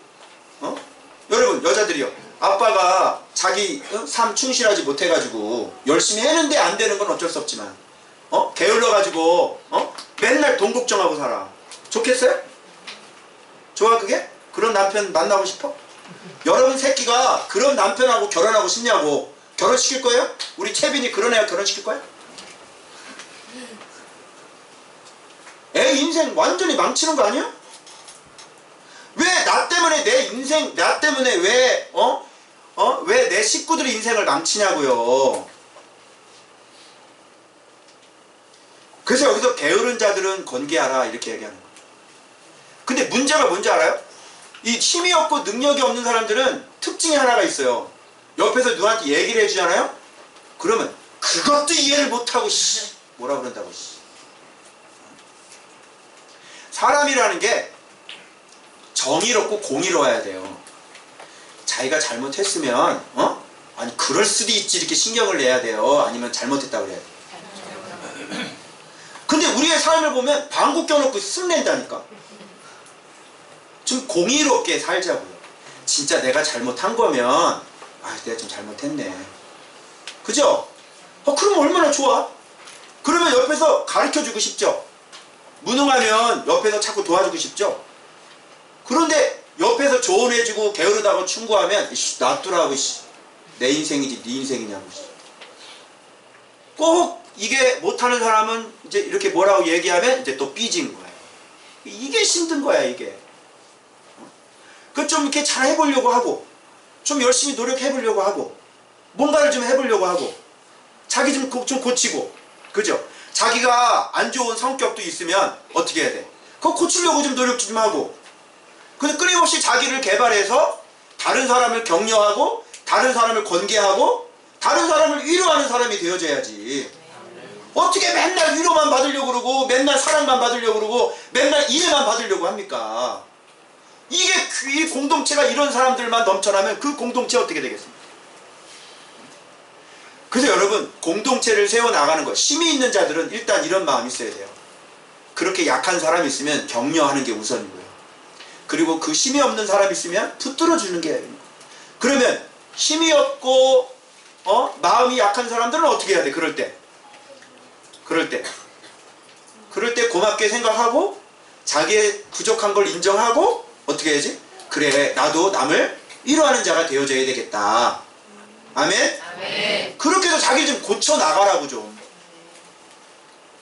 여러분 여자들이요 아빠가 자기 삶 충실하지 못해가지고 열심히 했는데 안 되는 건 어쩔 수 없지만 게을러가지고 맨날 돈 걱정하고 살아. 좋겠어요? 좋아 그게? 그런 남편 만나고 싶어? 여러분 새끼가 그런 남편하고 결혼하고 싶냐고. 결혼시킬 거예요? 우리 채빈이 그런 애가 결혼시킬 거예요? 애 인생 완전히 망치는 거 아니야? 왜 나 때문에 내 인생 나 때문에 왜 왜 내 식구들의 인생을 망치냐고요. 그래서 여기서 게으른 자들은 건기하라 이렇게 얘기하는 거예요. 근데 문제가 뭔지 알아요? 이 힘이 없고 능력이 없는 사람들은 특징이 하나가 있어요. 옆에서 누구한테 얘기를 해주잖아요? 그러면 그것도 이해를 못하고 뭐라 그런다고. 사람이라는 게 정의롭고 공의로워야 돼요. 자기가 잘못했으면 아니 그럴 수도 있지 이렇게 신경을 내야 돼요. 아니면 잘못했다고 그래야 돼요. 근데 우리의 삶을 보면 방구 껴놓고 승낸다니까. 좀 공의롭게 살자고요. 진짜 내가 잘못한 거면 내가 좀 잘못했네. 그죠? 그럼 얼마나 좋아? 그러면 옆에서 가르쳐주고 싶죠? 무능하면 옆에서 자꾸 도와주고 싶죠? 그런데 옆에서 조언해주고 게으르다고 충고하면 놔두라고 내 인생이지 네 인생이냐고. 꼭 이게 못하는 사람은 이제 이렇게 뭐라고 얘기하면 이제 또 삐진 거예요. 이게 힘든 거야, 이게. 그 좀 이렇게 잘 해보려고 하고, 좀 열심히 노력해보려고 하고, 뭔가를 좀 해보려고 하고, 자기 좀 고치고, 그죠? 자기가 안 좋은 성격도 있으면 어떻게 해야 돼? 그거 고치려고 좀 노력 좀 하고, 근데 끊임없이 자기를 개발해서 다른 사람을 격려하고, 다른 사람을 권계하고, 다른 사람을 위로하는 사람이 되어져야지. 어떻게 맨날 위로만 받으려고 그러고, 맨날 사랑만 받으려고 그러고, 맨날 이해만 받으려고 합니까? 이게 이 공동체가 이런 사람들만 넘쳐나면 그 공동체 어떻게 되겠습니까? 그래서 여러분, 공동체를 세워나가는 것, 힘이 있는 자들은 일단 이런 마음이 있어야 돼요. 그렇게 약한 사람이 있으면 격려하는 게 우선이고요. 그리고 그 힘이 없는 사람이 있으면 붙들어주는 게 됩니다. 그러면 힘이 없고 마음이 약한 사람들은 어떻게 해야 돼? 그럴 때 고맙게 생각하고 자기의 부족한 걸 인정하고 어떻게 해야지? 그래, 나도 남을 위로하는 자가 되어져야 되겠다. 아멘? 아멘. 그렇게 해서 자기를 좀 고쳐나가라고 좀.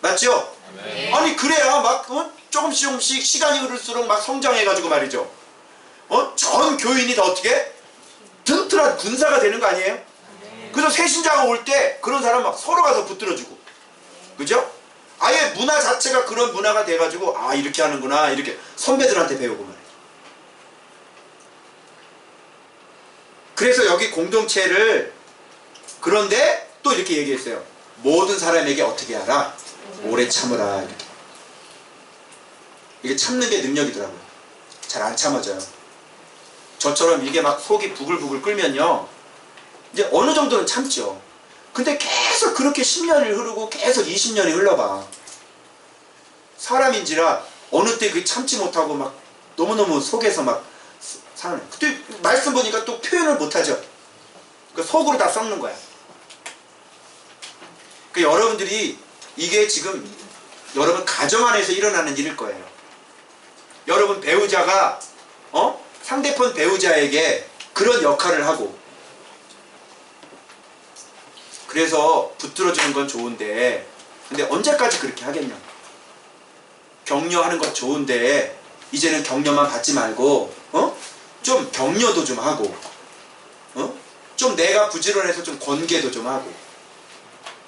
맞죠? 아멘. 아니 그래야 막 조금씩 시간이 흐를수록 막 성장해가지고 말이죠. 전 교인이 다 어떻게? 튼튼한 군사가 되는 거 아니에요? 그래서 새신자가 올 때 그런 사람 막 서로 가서 붙들어주고, 그죠? 아예 문화 자체가 그런 문화가 돼가지고 아 이렇게 하는구나 이렇게 선배들한테 배우고 말이죠. 그래서 여기 공동체를 그런데 또 이렇게 얘기했어요. 모든 사람에게 어떻게 하라? 오래 참으라. 이렇게. 이게 참는 게 능력이더라고요. 잘 안 참아져요. 저처럼 이게 막 속이 부글부글 끓면요, 이제 어느 정도는 참죠. 근데 계속 그렇게 10년이 흐르고 계속 20년이 흘러봐. 사람인지라 어느 때 그 참지 못하고 막 너무너무 속에서 막 사는. 그때 말씀 보니까 또 표현을 못하죠. 그 속으로 다 썩는 거야. 그 여러분들이 이게 지금 여러분 가정 안에서 일어나는 일일 거예요. 여러분 배우자가 상대편 배우자에게 그런 역할을 하고, 그래서 붙들어주는 건 좋은데 근데 언제까지 그렇게 하겠냐. 격려하는 건 좋은데 이제는 격려만 받지 말고 좀 격려도 좀 하고 좀 내가 부지런해서 좀 권계도 좀 하고,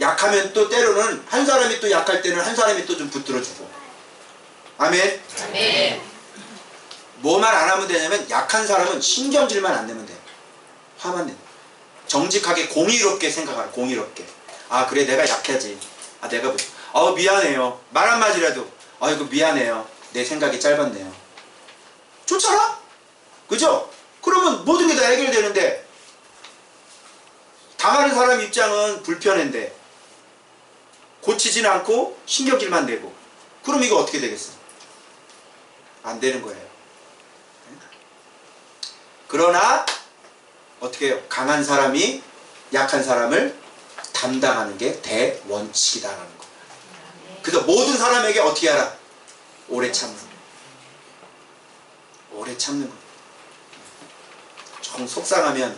약하면 또 때로는 한 사람이 또 약할 때는 한 사람이 또 좀 붙들어주고. 아멘. 아멘. 뭐만 안 하면 되냐면 약한 사람은 신경질만 안 내면 돼요. 화만 내. 정직하게 공의롭게 생각하라. 공의롭게. 아 그래 내가 약하지. 아 내가 미안해요. 말 한마디라도 아이고 미안해요. 내 생각이 짧았네요. 좋잖아? 그죠? 그러면 모든 게 다 해결되는데, 당하는 사람 입장은 불편한데 고치지는 않고 신경질만 내고, 그럼 이거 어떻게 되겠어? 안 되는 거예요. 그러나 어떻게 해요? 강한 사람이 약한 사람을 담당하는 게 대원칙이다라는 거. 그래서 모든 사람에게 어떻게 하라? 오래 참는 거. 오래 참는 거. 정 속상하면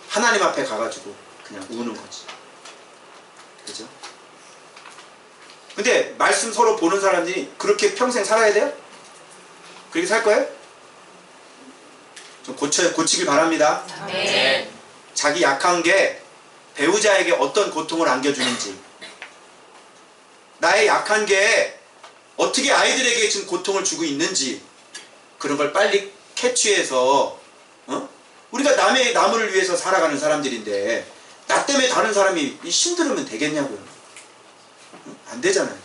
하나님 앞에 가가지고 그냥 우는 거지. 그죠? 근데 말씀 서로 보는 사람들이 그렇게 평생 살아야 돼요? 그렇게 살 거예요? 좀 고치길 바랍니다. 네. 자기 약한 게 배우자에게 어떤 고통을 안겨주는지, 나의 약한 게 어떻게 아이들에게 지금 고통을 주고 있는지, 그런 걸 빨리 캐치해서 우리가 남을 위해서 살아가는 사람들인데 나 때문에 다른 사람이 힘들으면 되겠냐고요. 안 되잖아요.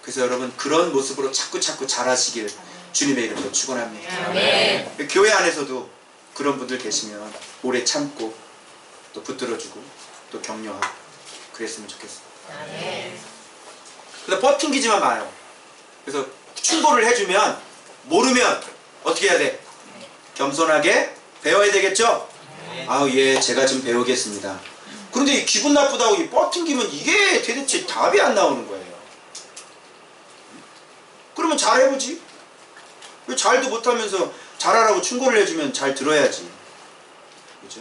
그래서 여러분 그런 모습으로 자꾸 자라시길 주님의 이름으로 축원합니다. 아멘. 교회 안에서도 그런 분들 계시면 오래 참고 또 붙들어주고 또 격려하고 그랬으면 좋겠어요. 아멘. 그래서 버팅기지만 마요. 그래서 충고를 해주면 모르면 어떻게 해야 돼? 겸손하게 배워야 되겠죠? 아우 예 제가 좀 배우겠습니다. 그런데 기분 나쁘다고 버팅기면 이게 도대체 답이 안 나오는 거예요. 그러면 잘해보지. 왜 잘도 못하면서 잘하라고 충고를 해주면 잘 들어야지. 그죠?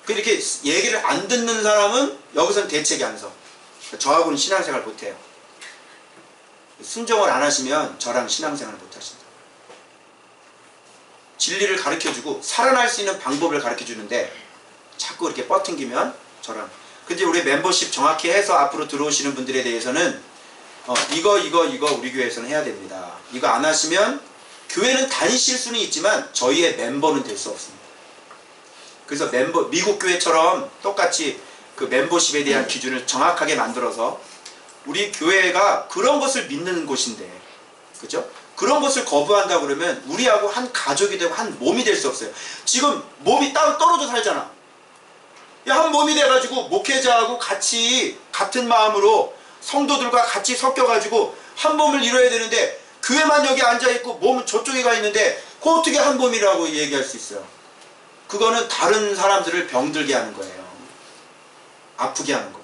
이렇게 얘기를 안 듣는 사람은 여기서는 대책이 안 서. 저하고는 신앙생활 못해요. 순종을 안 하시면 저랑 신앙생활 못하신다. 진리를 가르쳐주고 살아날 수 있는 방법을 가르쳐주는데 자꾸 이렇게 뻗팅기면 저랑. 근데 우리 멤버십 정확히 해서 앞으로 들어오시는 분들에 대해서는 이거 우리 교회에서는 해야 됩니다. 이거 안 하시면 교회는 다니실 수는 있지만 저희의 멤버는 될 수 없습니다. 그래서 미국 교회처럼 똑같이 그 멤버십에 대한 기준을 정확하게 만들어서 우리 교회가 그런 것을 믿는 곳인데, 그죠? 그런 것을 거부한다 그러면 우리하고 한 가족이 되고 한 몸이 될 수 없어요. 지금 몸이 따로 떨어져 살잖아. 한 몸이 돼가지고 목회자하고 같이 같은 마음으로 성도들과 같이 섞여가지고 한 몸을 이뤄야 되는데 교회만 여기 앉아있고 몸은 저쪽에 가 있는데 그 어떻게 한 몸이라고 얘기할 수 있어요? 그거는 다른 사람들을 병들게 하는 거예요. 아프게 하는 거.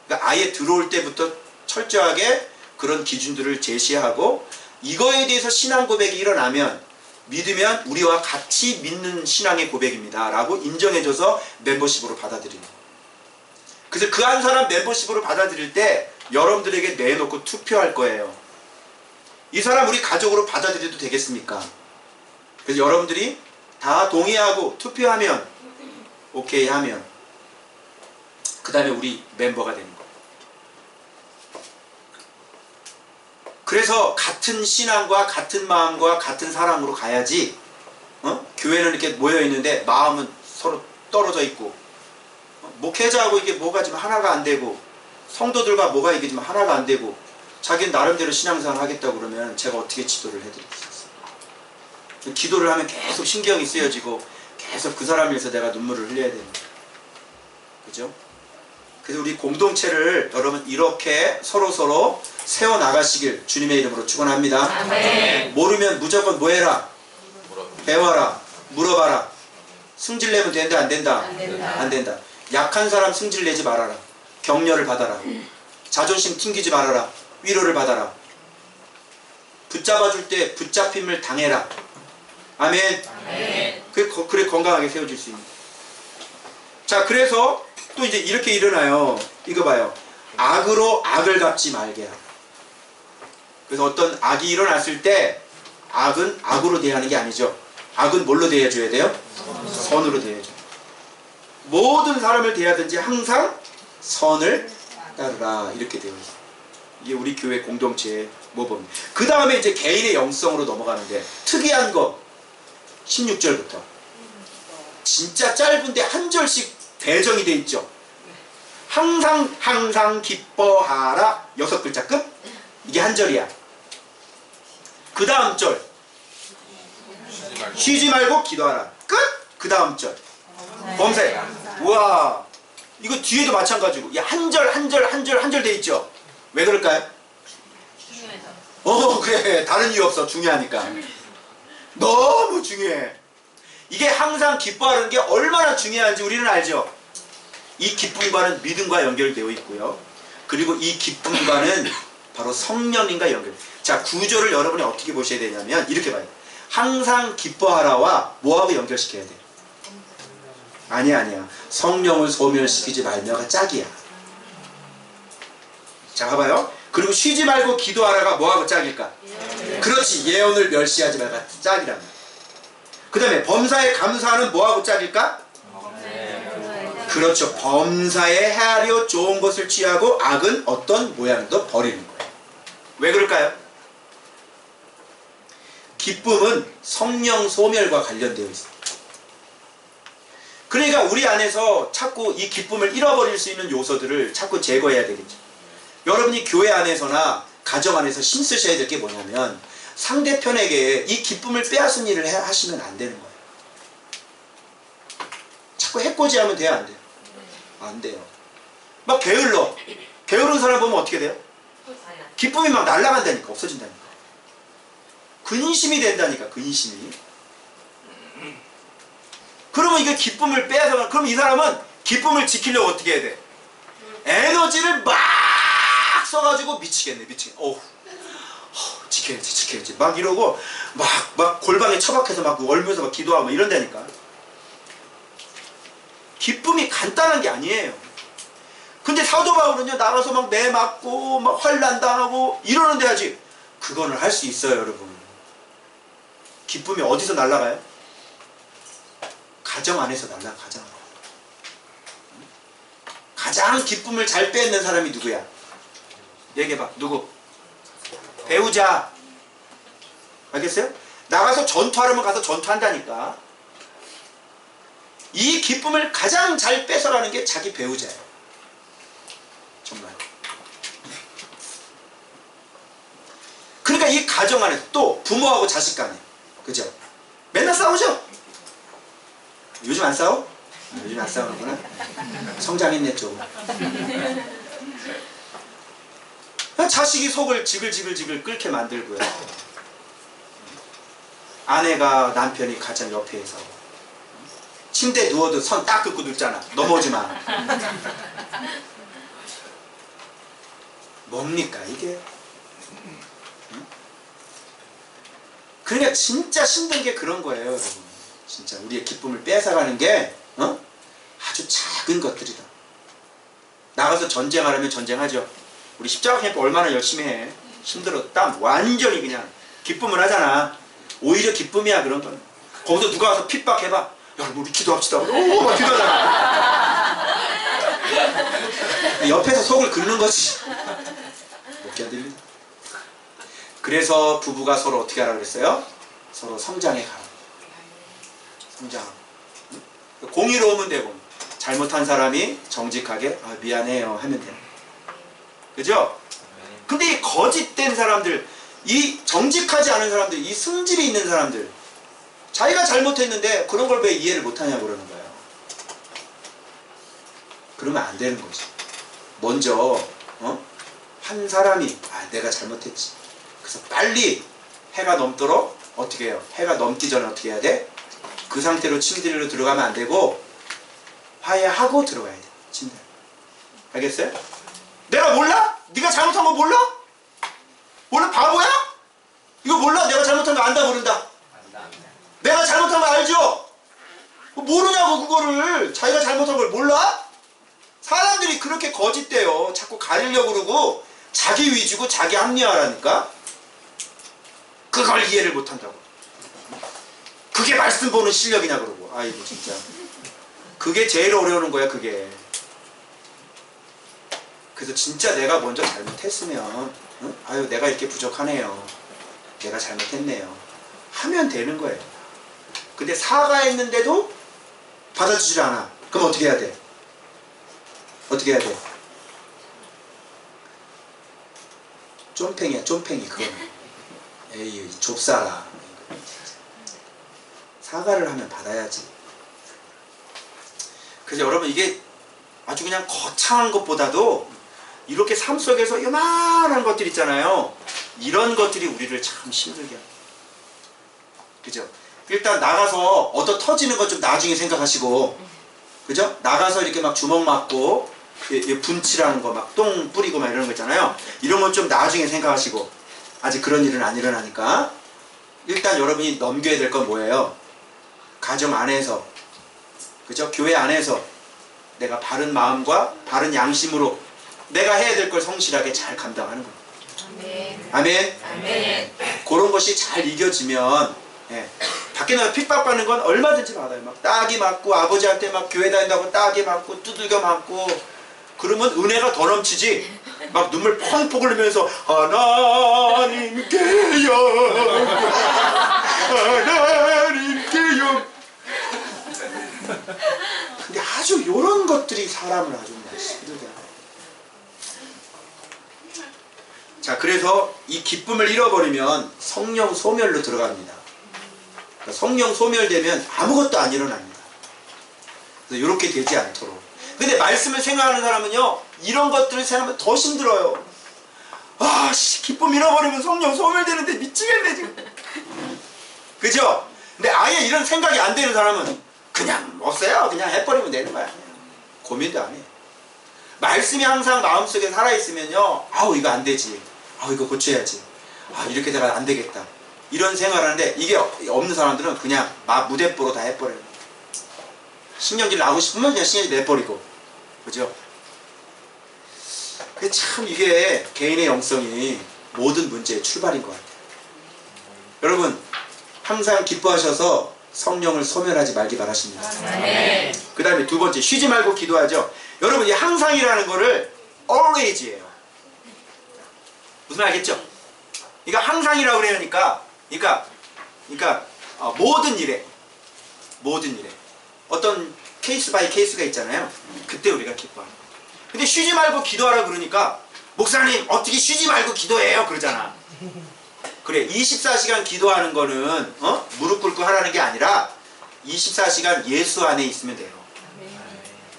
그러니까 아예 들어올 때부터 철저하게 그런 기준들을 제시하고 이거에 대해서 신앙 고백이 일어나면 믿으면 우리와 같이 믿는 신앙의 고백입니다 라고 인정해줘서 멤버십으로 받아들이는 거예요. 그래서 그 한 사람 멤버십으로 받아들일 때 여러분들에게 내놓고 투표할 거예요. 이 사람 우리 가족으로 받아들여도 되겠습니까? 그래서 여러분들이 다 동의하고 투표하면 오케이 하면 그 다음에 우리 멤버가 되는 거예요. 그래서 같은 신앙과 같은 마음과 같은 사랑으로 가야지 교회는 이렇게 모여있는데 마음은 서로 떨어져 있고 목회자하고 이게 뭐가 지금 하나가 안 되고 성도들과 뭐가 이게 지금 하나가 안 되고 자기는 나름대로 신앙생활 하겠다고 그러면 제가 어떻게 지도를 해드릴 수 있어요? 기도를 하면 계속 신경이 쓰여지고 계속 그 사람을 위해서 내가 눈물을 흘려야 됩니다. 그죠? 그래서 우리 공동체를 여러분 이렇게 서로 세워나가시길 주님의 이름으로 축원합니다. 아멘. 모르면 무조건 뭐 해라? 배워라. 물어봐라. 승질내면 된다 안 된다? 안 된다. 안 된다. 약한 사람 승질내지 말아라. 격려를 받아라. 자존심 튕기지 말아라. 위로를 받아라. 붙잡아줄 때 붙잡힘을 당해라. 아멘. 아멘. 그래 건강하게 세워질 수 있는. 자, 그래서 또 이제 이렇게 일어나요. 이거 봐요. 악으로 악을 갚지 말게 하라. 그래서 어떤 악이 일어났을 때 악은 악으로 대하는 게 아니죠. 악은 뭘로 대해줘야 돼요? 선으로 대해줘. 모든 사람을 대하든지 항상 선을 따르라. 이렇게 되어 있어요. 이게 우리 교회 공동체의 모범입니다. 그 다음에 이제 개인의 영성으로 넘어가는데 특이한 거 16절부터 진짜 짧은데 한 절씩 배정이 돼 있죠. 항상 기뻐하라 6글자 끝. 이게 한 절이야. 그 다음 절 쉬지 말고 기도하라 끝. 그 다음 절 범사에. 우와, 이거 뒤에도 마찬가지고 한 절 돼 있죠. 왜 그럴까요? 그래, 다른 이유 없어. 중요하니까. 너무 중요해. 이게 항상 기뻐하는 게 얼마나 중요한지 우리는 알죠. 이 기쁨과는 믿음과 연결되어 있고요. 그리고 이 기쁨과는 바로 성령님과 연결. 자, 구조를 여러분이 어떻게 보셔야 되냐면 이렇게 봐요. 항상 기뻐하라와 뭐하고 연결시켜야 돼? 아니야. 성령을 소멸시키지 말며가 짝이야. 자, 봐봐요. 그리고 쉬지 말고 기도하라가 뭐하고 짝일까? 그렇지, 예언을 멸시하지 말가 짝이란 말이야. 그 다음에 범사에 감사하는 뭐하고 짝일까? 그렇죠. 범사에 헤아려 좋은 것을 취하고 악은 어떤 모양도 버리는 거예요. 왜 그럴까요? 기쁨은 성령 소멸과 관련되어 있습니다. 그러니까 우리 안에서 자꾸 이 기쁨을 잃어버릴 수 있는 요소들을 자꾸 제거해야 되겠죠. 여러분이 교회 안에서나 가정 안에서 힘쓰셔야 될 게 뭐냐면 상대편에게 이 기쁨을 빼앗은 일을 하시면 안 되는 거예요. 자꾸 해코지하면 돼요, 안 돼요? 안 돼요. 막 게으른 사람 보면 어떻게 돼요? 기쁨이 막 날아간다니까, 없어진다니까. 근심이 된다니까, 근심이. 그러면 이게 기쁨을 빼앗아. 그럼 이 사람은 기쁨을 지키려고 어떻게 해야 돼? 에너지를 막 써가지고 미치겠네. 지켜야지. 막 이러고 막 골방에 처박혀서 막 얼면서 막 기도하고 막 이런다니까. 기쁨이 간단한 게 아니에요. 근데 사도 바울은요, 나가서 막 매 맞고 막 환난 당하고 이러는데 하지. 그거는 할 수 있어요, 여러분. 기쁨이 어디서 날아가요? 가정 안에서 날아가. 가정 안에. 가장 기쁨을 잘 뺏는 사람이 누구야? 얘기해봐. 누구? 배우자. 알겠어요? 나가서 전투하려면 가서 전투한다니까. 이 기쁨을 가장 잘 뺏어가는 게 자기 배우자예요. 정말. 그러니까 이 가정 안에서 또 부모하고 자식 간에, 그죠? 맨날 싸우죠? 요즘 안 싸워? 요즘 안 싸우는구나. 성장했네 좀. 자식이 속을 지글지글 끓게 만들고요. 아내가 남편이 가장 옆에서 침대에 누워도 선 딱 긋고 눕잖아. 넘어오지 마. 뭡니까 이게? 그러니까 진짜 힘든 게 그런 거예요, 여러분. 진짜 우리의 기쁨을 뺏어가는 게 아주 작은 것들이다. 나가서 전쟁하려면 전쟁하죠. 우리 십자가 캠프 얼마나 열심히 해. 힘들어. 땀 완전히 그냥 기쁨을 하잖아. 오히려 기쁨이야 그런 건. 거기서 누가 와서 핍박해봐. 여러분 우리 기도합시다. 오, 막 기도하잖아. 옆에서 속을 긁는 거지. 못 견딜니다. 그래서 부부가 서로 어떻게 하라 그랬어요? 서로 성장해 가라. 성장. 공의로우면 되고 잘못한 사람이 정직하게 미안해요 하면 돼요. 그죠? 근데 이 거짓된 사람들, 이 정직하지 않은 사람들, 이 승질이 있는 사람들, 자기가 잘못했는데 그런 걸 왜 이해를 못하냐고 그러는 거예요. 그러면 안 되는 거지. 먼저 한 사람이 내가 잘못했지. 그래서 빨리 해가 넘도록 어떻게 해요? 해가 넘기 전에 어떻게 해야 돼? 그 상태로 침대로 들어가면 안 되고 화해하고 들어가야 돼. 침대. 알겠어요? 내가 몰라? 네가 잘못한 거 몰라? 몰라? 바보야? 이거 몰라? 내가 잘못한 거 안다 모른다? 내가 잘못한 거 알죠? 모르냐고 그거를. 자기가 잘못한 걸 몰라? 사람들이 그렇게 거짓대요. 자꾸 가리려고 그러고 자기 위주고 자기 합리화라니까. 그걸 이해를 못한다고. 그게 말씀 보는 실력이냐 그러고. 아이고 진짜. 그게 제일 어려운 거야 그게. 그래서 진짜 내가 먼저 잘못했으면 아유 내가 이렇게 부족하네요. 내가 잘못했네요. 하면 되는 거예요. 근데 사과했는데도 받아주질 않아. 그럼 어떻게 해야 돼? 어떻게 해야 돼? 쫌팽이야 쫌팽이 그거는. 에이 좁사라. 사과를 하면 받아야지. 그래서 여러분 이게 아주 그냥 거창한 것보다도 이렇게 삶 속에서 요만한 것들 있잖아요. 이런 것들이 우리를 참 힘들게 합니다. 그죠? 일단 나가서 얻어 터지는 것 좀 나중에 생각하시고, 그죠? 나가서 이렇게 막 주먹 맞고 분칠하는 거 막 똥 뿌리고 막 이런 거 있잖아요. 이런 건 좀 나중에 생각하시고, 아직 그런 일은 안 일어나니까 일단 여러분이 넘겨야 될 건 뭐예요? 가정 안에서, 그죠? 교회 안에서 내가 바른 마음과 바른 양심으로 내가 해야 될 걸 성실하게 잘 감당하는 거예요. 아멘. 아멘. 아멘. 그런 것이 잘 이겨지면, 예. 밖에 나가 핍박받는 건 얼마든지 받아요. 막 따기 맞고 아버지한테 막 교회 다닌다고 따기 맞고 두들겨 맞고 그러면 은혜가 더 넘치지. 막 눈물 펑펑 흘리면서 하나님께요 하나님께요. 근데 아주 요런 것들이 사람을 아주 힘들게 하요. 자, 그래서 이 기쁨을 잃어버리면 성령 소멸로 들어갑니다. 그러니까 성령 소멸되면 아무것도 안 일어납니다. 그래서 이렇게 되지 않도록. 근데 말씀을 생각하는 사람은요, 이런 것들을 생각하면 더 힘들어요. 아, 기쁨 잃어버리면 성령 소멸되는데 미치겠네 지금. 그죠? 근데 아예 이런 생각이 안 되는 사람은 그냥 없어요. 그냥 해버리면 되는 거야. 고민도 안 해. 말씀이 항상 마음속에 살아있으면요, 아우 이거 안 되지, 아우 이거 고쳐야지, 아 이렇게 내가 안 되겠다, 이런 생각하는데, 이게 없는 사람들은 그냥 무대뽀로 다 해버려요. 신경질 나고 싶으면 그냥 신경질 내버리고. 그죠? 근데 참 이게 개인의 영성이 모든 문제의 출발인 것 같아요. 여러분 항상 기뻐하셔서 성령을 소멸하지 말기 바라십니다. 그 다음에 두 번째, 쉬지 말고 기도하죠. 여러분 이 항상이라는 거를 always예요. 무슨 말 알겠죠? 그러니까 항상이라고 그러니까 모든 일에 어떤 케이스 바이 케이스가 있잖아요. 그때 우리가 기뻐하는 거예요. 근데 쉬지 말고 기도하라 그러니까 목사님 어떻게 쉬지 말고 기도해요? 그러잖아. 그래 24시간 기도하는 거는 무릎 꿇고 하라는 게 아니라 24시간 예수 안에 있으면 돼요.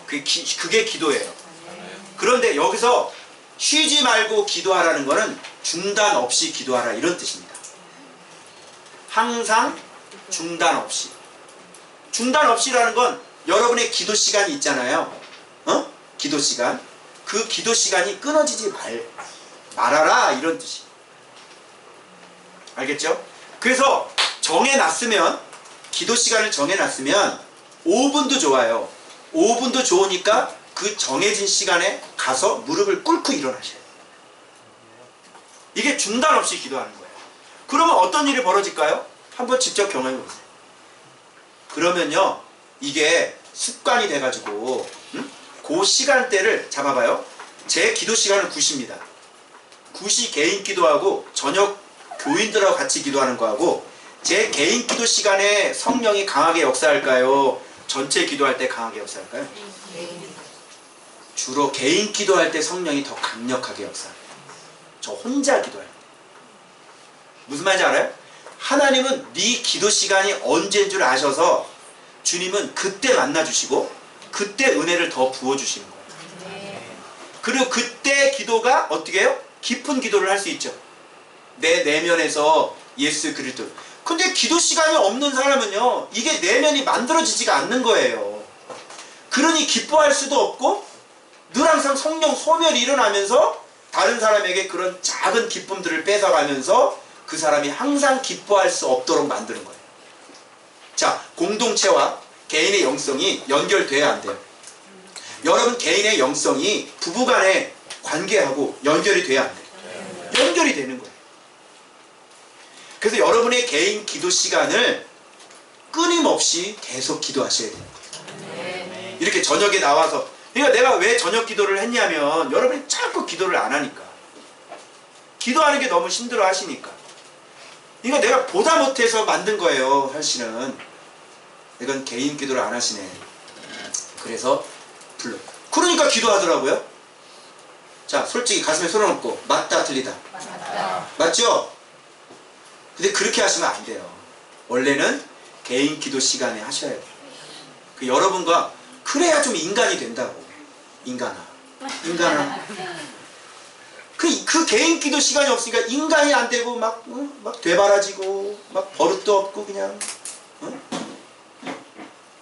그게 기도예요. 그런데 여기서 쉬지 말고 기도하라는 거는 중단 없이 기도하라 이런 뜻입니다. 항상 중단 없이. 중단 없이라는 건 여러분의 기도 시간이 있잖아요. 기도 시간. 그 기도 시간이 끊어지지 말아라 이런 뜻이에요. 알겠죠? 그래서 정해놨으면 기도 시간을 정해놨으면 5분도 좋아요. 5분도 좋으니까 그 정해진 시간에 가서 무릎을 꿇고 일어나셔야 돼요. 이게 중단 없이 기도하는 거예요. 그러면 어떤 일이 벌어질까요? 한번 직접 경험해 보세요. 그러면요 이게 습관이 돼가지고 그 시간대를 잡아봐요. 제 기도 시간은 9시입니다. 9시 개인 기도하고 저녁 교인들하고 같이 기도하는 거하고 제 개인 기도 시간에 성령이 강하게 역사할까요? 전체 기도할 때 강하게 역사할까요? 주로 개인 기도할 때 성령이 더 강력하게 역사해요. 저 혼자 기도할 때. 무슨 말인지 알아요? 하나님은 네 기도 시간이 언제인 줄 아셔서 주님은 그때 만나주시고 그때 은혜를 더 부어주시는 거예요. 그리고 그때 기도가 어떻게 해요? 깊은 기도를 할 수 있죠. 내 내면에서 예수 그리스도. 근데 기도 시간이 없는 사람은요 이게 내면이 만들어지지가 않는 거예요. 그러니 기뻐할 수도 없고 늘 항상 성령 소멸이 일어나면서 다른 사람에게 그런 작은 기쁨들을 뺏어가면서 그 사람이 항상 기뻐할 수 없도록 만드는 거예요. 자, 공동체와 개인의 영성이 연결돼야 안 돼요. 여러분 개인의 영성이 부부간의 관계하고 연결이 돼야 안 돼요. 연결이 되는 거예요. 그래서 여러분의 개인 기도 시간을 끊임없이 계속 기도하셔야 돼요. 이렇게 저녁에 나와서 그러니까 내가 왜 저녁 기도를 했냐면 여러분이 자꾸 기도를 안 하니까 기도하는 게 너무 힘들어 하시니까 이거 내가 보다 못해서 만든 거예요. 사실은 이건 개인 기도를 안 하시네. 그래서 불러 그러니까 기도하더라고요. 자 솔직히 가슴에 손을 얹고 맞다 틀리다 맞죠? 근데 그렇게 하시면 안 돼요. 원래는 개인 기도 시간에 하셔야 돼요. 그 여러분과 그래야 좀 인간이 된다고. 인간아 그 개인 기도 시간이 없으니까 인간이 안 되고 막 되바라지고 막 버릇도 없고 그냥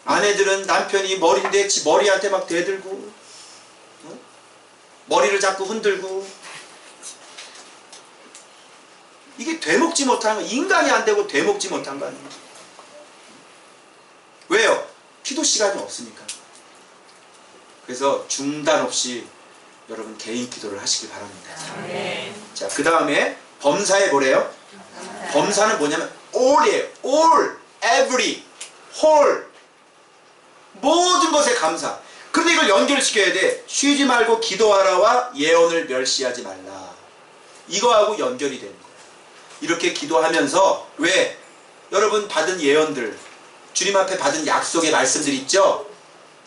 아내들은 남편이 머리인데 지 머리한테 막 대들고 머리를 자꾸 흔들고 이게 되먹지 못한 거 인간이 안 되고 되먹지 못한 거 아니에요. 왜요? 기도 시간이 없으니까. 그래서 중단 없이 여러분 개인 기도를 하시기 바랍니다. 자, 그 다음에 범사에 뭐래요? 범사는 뭐냐면 all이에요. all, every, whole 모든 것에 감사. 그런데 이걸 연결시켜야 돼. 쉬지 말고 기도하라와 예언을 멸시하지 말라. 이거하고 연결이 되는 거예요. 이렇게 기도하면서 왜? 여러분 받은 예언들 주님 앞에 받은 약속의 말씀들 있죠?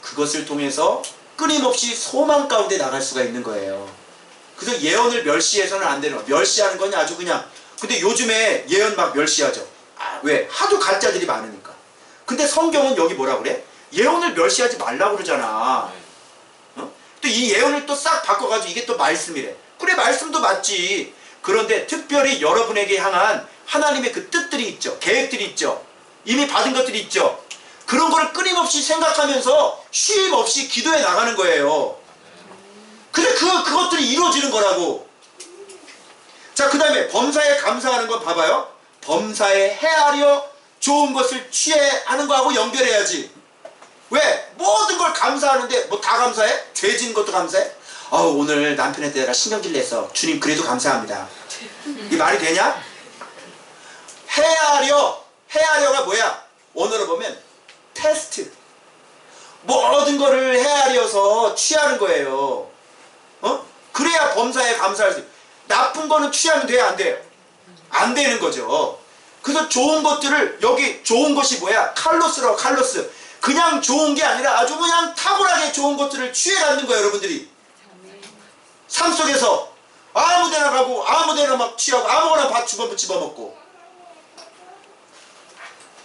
그것을 통해서 끊임없이 소망 가운데 나갈 수가 있는 거예요. 그래서 예언을 멸시해서는 안 되는 거예요. 멸시하는 건 아주 그냥 근데 요즘에 예언 막 멸시하죠. 아, 왜? 하도 가짜들이 많으니까. 근데 성경은 여기 뭐라 그래? 예언을 멸시하지 말라고 그러잖아. 또 이 예언을 또 싹 바꿔가지고 이게 또 말씀이래. 그래 말씀도 맞지. 그런데 특별히 여러분에게 향한 하나님의 그 뜻들이 있죠. 계획들이 있죠. 이미 받은 것들이 있죠. 그런 거를 끊임없이 생각하면서 쉼 없이 기도해 나가는 거예요. 근데 그것들이 이루어지는 거라고. 자, 그 다음에 범사에 감사하는 건 봐봐요. 범사에 헤아려 좋은 것을 취해 하는 거하고 연결해야지. 왜? 모든 걸 감사하는데 뭐 다 감사해? 죄 지은 것도 감사해? 오늘 남편한테 내가 신경질 냈어. 주님 그래도 감사합니다. 이 말이 되냐? 헤아려가 뭐야? 오늘을 보면 테스트. 모든 거를 헤아려서 취하는 거예요. 그래야 범사에 감사할 수 있어요. 나쁜 거는 취하면 돼요, 안 돼요? 안 되는 거죠. 그래서 좋은 것들을, 여기 좋은 것이 뭐야? 칼로스라고, 칼로스. 그냥 좋은 게 아니라 아주 그냥 탁월하게 좋은 것들을 취해 갖는 거예요, 여러분들이. 삶 속에서 아무 데나 가고 아무 데나 막 취하고 아무거나 밥 집어먹고.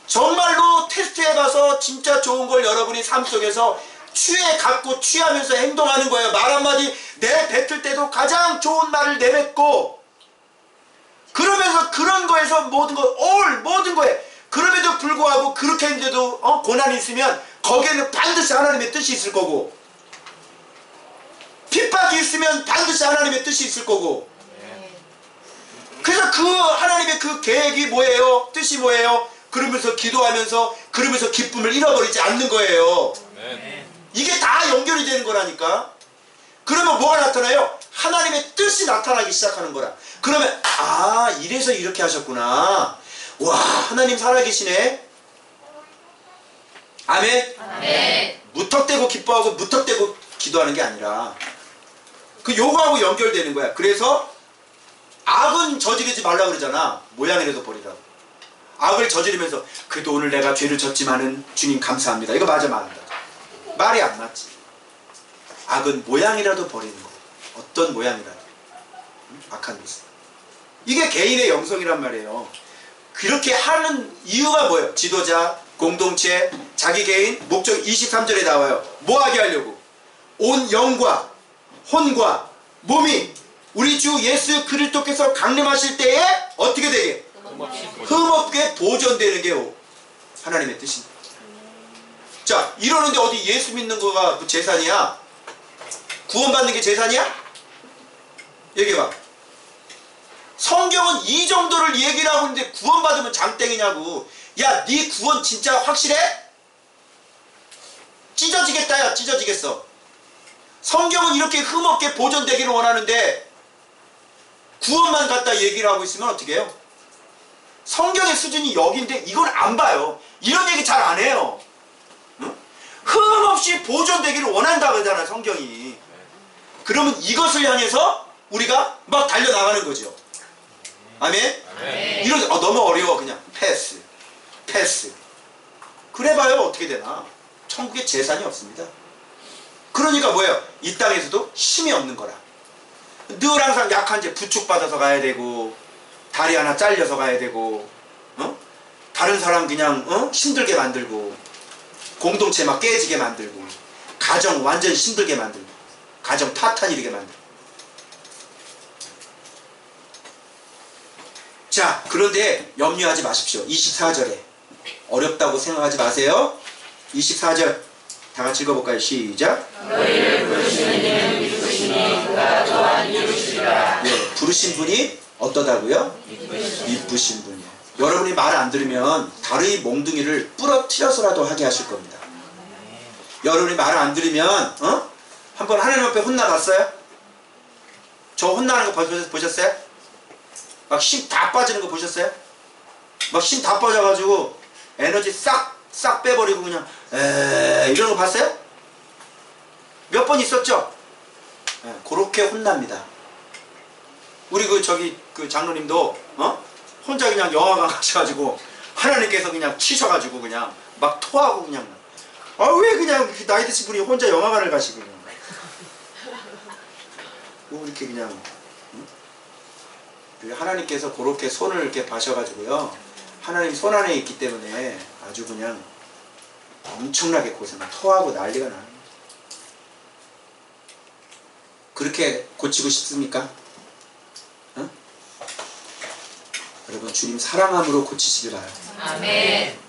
정말로 테스트해봐서 진짜 좋은 걸 여러분이 삶 속에서 취해 갖고 취하면서 행동하는 거예요. 말 한마디 내뱉을 때도 가장 좋은 말을 내뱉고, 그러면서 그런 거에서 모든 거에, 그럼에도 불구하고 그렇게 했는데도 고난이 있으면 거기에는 반드시 하나님의 뜻이 있을 거고, 핍박이 있으면 반드시 하나님의 뜻이 있을 거고. 그래서 그 하나님의 그 계획이 뭐예요? 뜻이 뭐예요? 그러면서 기도하면서 그러면서 기쁨을 잃어버리지 않는 거예요. 이게 다 연결이 되는 거라니까. 그러면 뭐가 나타나요? 하나님의 뜻이 나타나기 시작하는 거라. 그러면 이래서 이렇게 하셨구나. 와, 하나님 살아계시네. 아멘. 아멘. 무턱대고 기뻐하고 무턱대고 기도하는 게 아니라 그 요거하고 연결되는 거야. 그래서 악은 저지르지 말라 그러잖아. 모양이라도 버리라고. 악을 저지르면서 그래도 오늘 내가 죄를 졌지만은 주님 감사합니다. 이거 맞아, 말한다. 말이 안 맞지. 악은 모양이라도 버리는 거. 어떤 모양이라도. 악한 모습. 이게 개인의 영성이란 말이에요. 그렇게 하는 이유가 뭐예요? 지도자, 공동체, 자기 개인, 목적 23절에 나와요. 뭐 하게 하려고? 온 영과 혼과 몸이 우리 주 예수 그리스도께서 강림하실 때에 어떻게 되게? 흠없게 보존되는 게 하나님의 뜻입니다. 자, 이러는데 어디 예수 믿는 거가 재산이야? 구원받는 게 재산이야? 얘기해봐. 성경은 이 정도를 얘기를 하고 있는데 구원받으면 장땡이냐고. 야, 네 구원 진짜 확실해? 찢어지겠다. 야, 찢어지겠어. 성경은 이렇게 흠없게 보존되기를 원하는데 구원만 갖다 얘기를 하고 있으면 어떻게 해요? 성경의 수준이 여기인데 이건 안 봐요. 이런 얘기 잘 안 해요. 응? 흠없이 보존되기를 원한다 그러잖아요, 성경이. 그러면 이것을 향해서 우리가 막 달려나가는 거죠. 아멘? 아멘. 이런 너무 어려워. 그냥 패스. 그래봐요 어떻게 되나. 천국에 재산이 없습니다. 그러니까 뭐예요? 이 땅에서도 힘이 없는 거라. 늘 항상 약한 죄 부축받아서 가야 되고, 다리 하나 잘려서 가야 되고, 다른 사람 그냥 힘들게 만들고, 공동체 막 깨지게 만들고, 가정 완전 힘들게 만들고, 가정 타탄이르게 만들고. 자, 그런데 염려하지 마십시오. 24절에 어렵다고 생각하지 마세요. 24절 다 같이 읽어볼까요? 시작. 너희를 부르시는 이는 믿으시니 그가 또한 이루시리라. 예, 부르신 분이 어떠다고요? 이쁘신 분이요. 여러분이 말 안 들으면 다리 몽둥이를 부러뜨려서라도 하게 하실 겁니다. 여러분이 말 안 들으면 한번 하나님 앞에 혼나봤어요? 저 혼나는 거 보셨어요? 막 힘 다 빠지는 거 보셨어요? 막 힘 다 빠져가지고 에너지 싹 빼버리고 그냥 이런 거 봤어요? 몇 번 있었죠? 그렇게 혼납니다. 우리 그 장로님도 혼자 그냥 영화관 가셔가지고 하나님께서 그냥 치셔가지고 그냥 막 토하고 그냥 왜 그냥 나이 드신 분이 혼자 영화관을 가시고 그냥 이렇게 그냥 하나님께서 그렇게 손을 이렇게 봐셔가지고요, 하나님 손 안에 있기 때문에 아주 그냥 엄청나게 고생을 토하고 난리가 나는 거죠. 그렇게 고치고 싶습니까? 여러분, 주님 사랑함으로 고치시길 바라요. 아멘.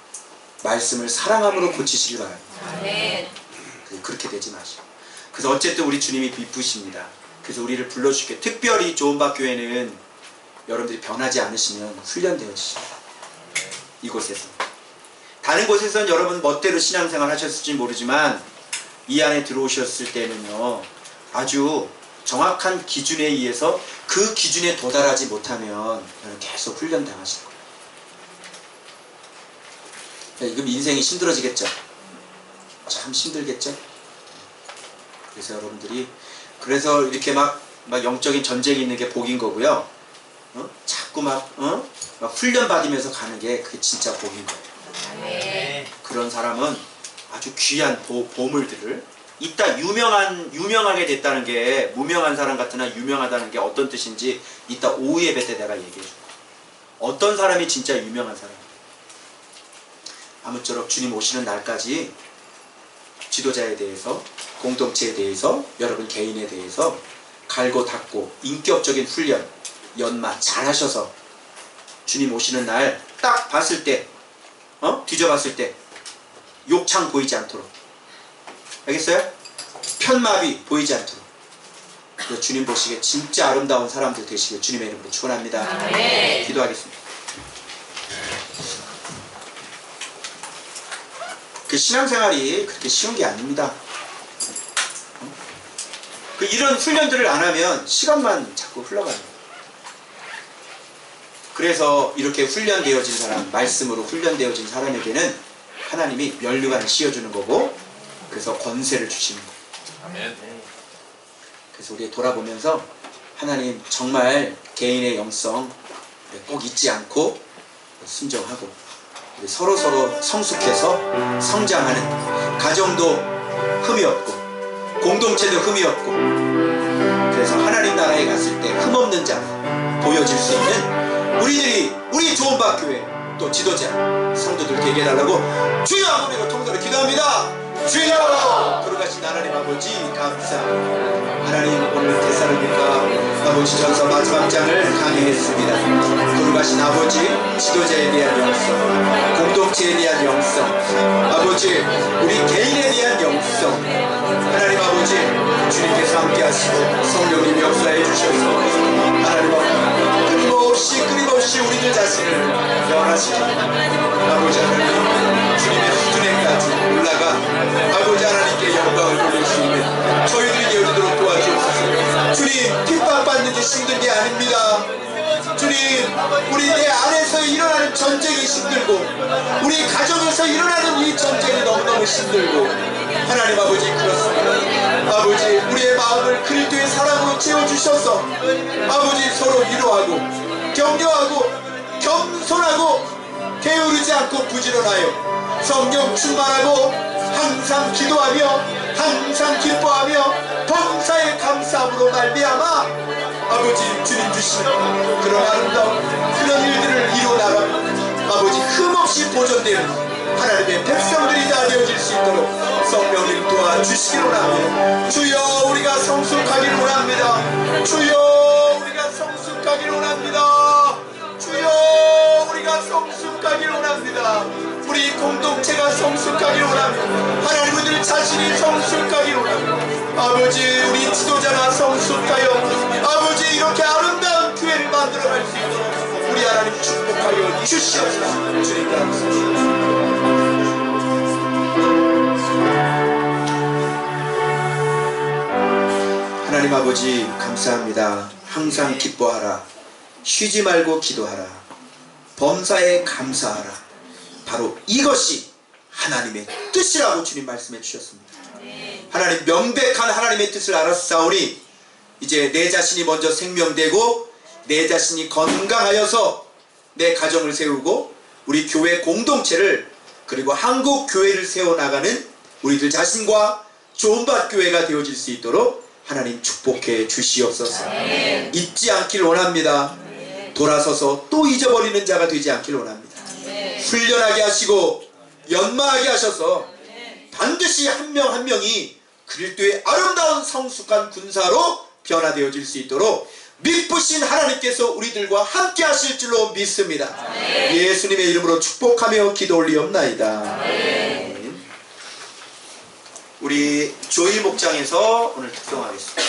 말씀을 사랑함으로 고치시길 바라요. 아멘. 그렇게 되지 마시고. 그래서 어쨌든 우리 주님이 기쁘십니다. 그래서 우리를 불러주시게, 특별히 좋은박 교회는 여러분들이 변하지 않으시면 훈련되어지십니다. 이곳에서. 다른 곳에서는 여러분 멋대로 신앙생활 하셨을지 모르지만 이 안에 들어오셨을 때는요, 아주 정확한 기준에 의해서 그 기준에 도달하지 못하면 계속 훈련당하실 거예요. 이거 인생이 힘들어지겠죠? 참 힘들겠죠? 그래서 여러분들이 그래서 이렇게 막 영적인 전쟁이 있는 게 복인 거고요. 자꾸 막 훈련 받으면서 가는 게 그게 진짜 복인 거예요. 네. 그런 사람은 아주 귀한 보물들을 이따 유명하게 됐다는 게 무명한 사람 같으나 유명하다는 게 어떤 뜻인지 이따 오후 예배 때 내가 얘기해 줄 거예요. 어떤 사람이 진짜 유명한 사람. 아무쪼록 주님 오시는 날까지 지도자에 대해서, 공동체에 대해서, 여러분 개인에 대해서 갈고 닦고 인격적인 훈련, 연마 잘 하셔서 주님 오시는 날 딱 봤을 때, 뒤져봤을 때 욕창 보이지 않도록, 알겠어요? 편마비 보이지 않도록 주님 보시기에 진짜 아름다운 사람들 되시길 주님의 이름으로 축원합니다. 네. 기도하겠습니다. 그 신앙생활이 그렇게 쉬운 게 아닙니다. 이런 훈련들을 안 하면 시간만 자꾸 흘러가는 거예요. 그래서 이렇게 훈련되어진 사람, 말씀으로 훈련되어진 사람에게는 하나님이 면류관을 씌워주는 거고, 그래서 권세를 주시는 거예요. 그래서 우리 돌아보면서 하나님 정말 개인의 영성 꼭 잊지 않고 순종하고 서로 성숙해서 성장하는, 가정도 흠이 없고 공동체도 흠이 없고, 그래서 하나님 나라에 갔을 때 흠없는 자 보여질 수 있는 우리 좋은박 교회 또 지도자 성도들 되게 해달라고 주여 하고 통성으로 기도합니다. 주여! 돌아가신 하나님 아버지 감사합니다. 하나님 오늘 데살로니가 아버지 전서 마지막 장을 강의했습니다. 돌아가신 아버지 지도자에 대한 영성, 공동체에 대한 영성, 아버지 우리 개인에 대한 영성, 하나님 아버지 주님께서 함께 하시고 성령님 역사해 주셔서 하나님 아버지 끊임없이 우리들 자신을 변화시키고 아버지 하나님 주님의 수준에까지 올라가 아버지 하나님께 영광을 돌릴 수 있는 저희들이 되어지도록 도와주옵소서. 주님 핍박받는 게 힘든 게 아닙니다. 주님 우리 내 안에서 일어나는 전쟁이 힘들고 우리 가정에서 일어나는 이 전쟁이 너무너무 힘들고 하나님 아버지 그렇습니다. 아버지 우리의 마음을 그리스도의 사랑으로 채워주셔서 아버지 서로 위로하고 격려하고 겸손하고 게으르지 않고 부지런하여 성령 충만하고 항상 기도하며 항상 기뻐하며 범사에 감사함으로 말미암아 아버지 주님 주시는 그런 아름다운 그런 일들을 이루어나가고 아버지 흠없이 보존되는 하나님의 백성들이 다 되어질 수 있도록 성령님 도와주시기를 원합니다. 주여 우리가 성숙하기를 원합니다. 주여 우리가 성숙하기를 원합니다. 주여 우리가 성숙하기를 원합니다. 우리 공동체가 성숙하기를 원합니다. 하나님 우리들 자신이 성숙하기를 원합니다. 아버지 우리 지도자가 성숙하여 아버지 이렇게 아름다운 교회를 만들어갈 수 있도록 우리 하나님 축복하여 주시옵소서. 주님 감사합니다. 하나님 아버지 감사합니다. 항상 기뻐하라. 쉬지 말고 기도하라. 범사에 감사하라. 바로 이것이 하나님의 뜻이라고 주님 말씀해 주셨습니다. 하나님 명백한 하나님의 뜻을 알았사오니 이제 내 자신이 먼저 생명되고 내 자신이 건강하여서 내 가정을 세우고 우리 교회 공동체를 그리고 한국 교회를 세워나가는 우리들 자신과 좋은밭 교회가 되어질 수 있도록 하나님 축복해 주시옵소서. 잊지 않길 원합니다. 돌아서서 또 잊어버리는 자가 되지 않길 원합니다. 훈련하게 하시고 연마하게 하셔서 반드시 한 명 한 명이 그리스도의 아름다운 성숙한 군사로 변화되어질 수 있도록 믿으신 하나님께서 우리들과 함께 하실 줄로 믿습니다. 예수님의 이름으로 축복하며 기도 올리옵나이다. 우리 조일 목장에서 오늘 특송하겠습니다.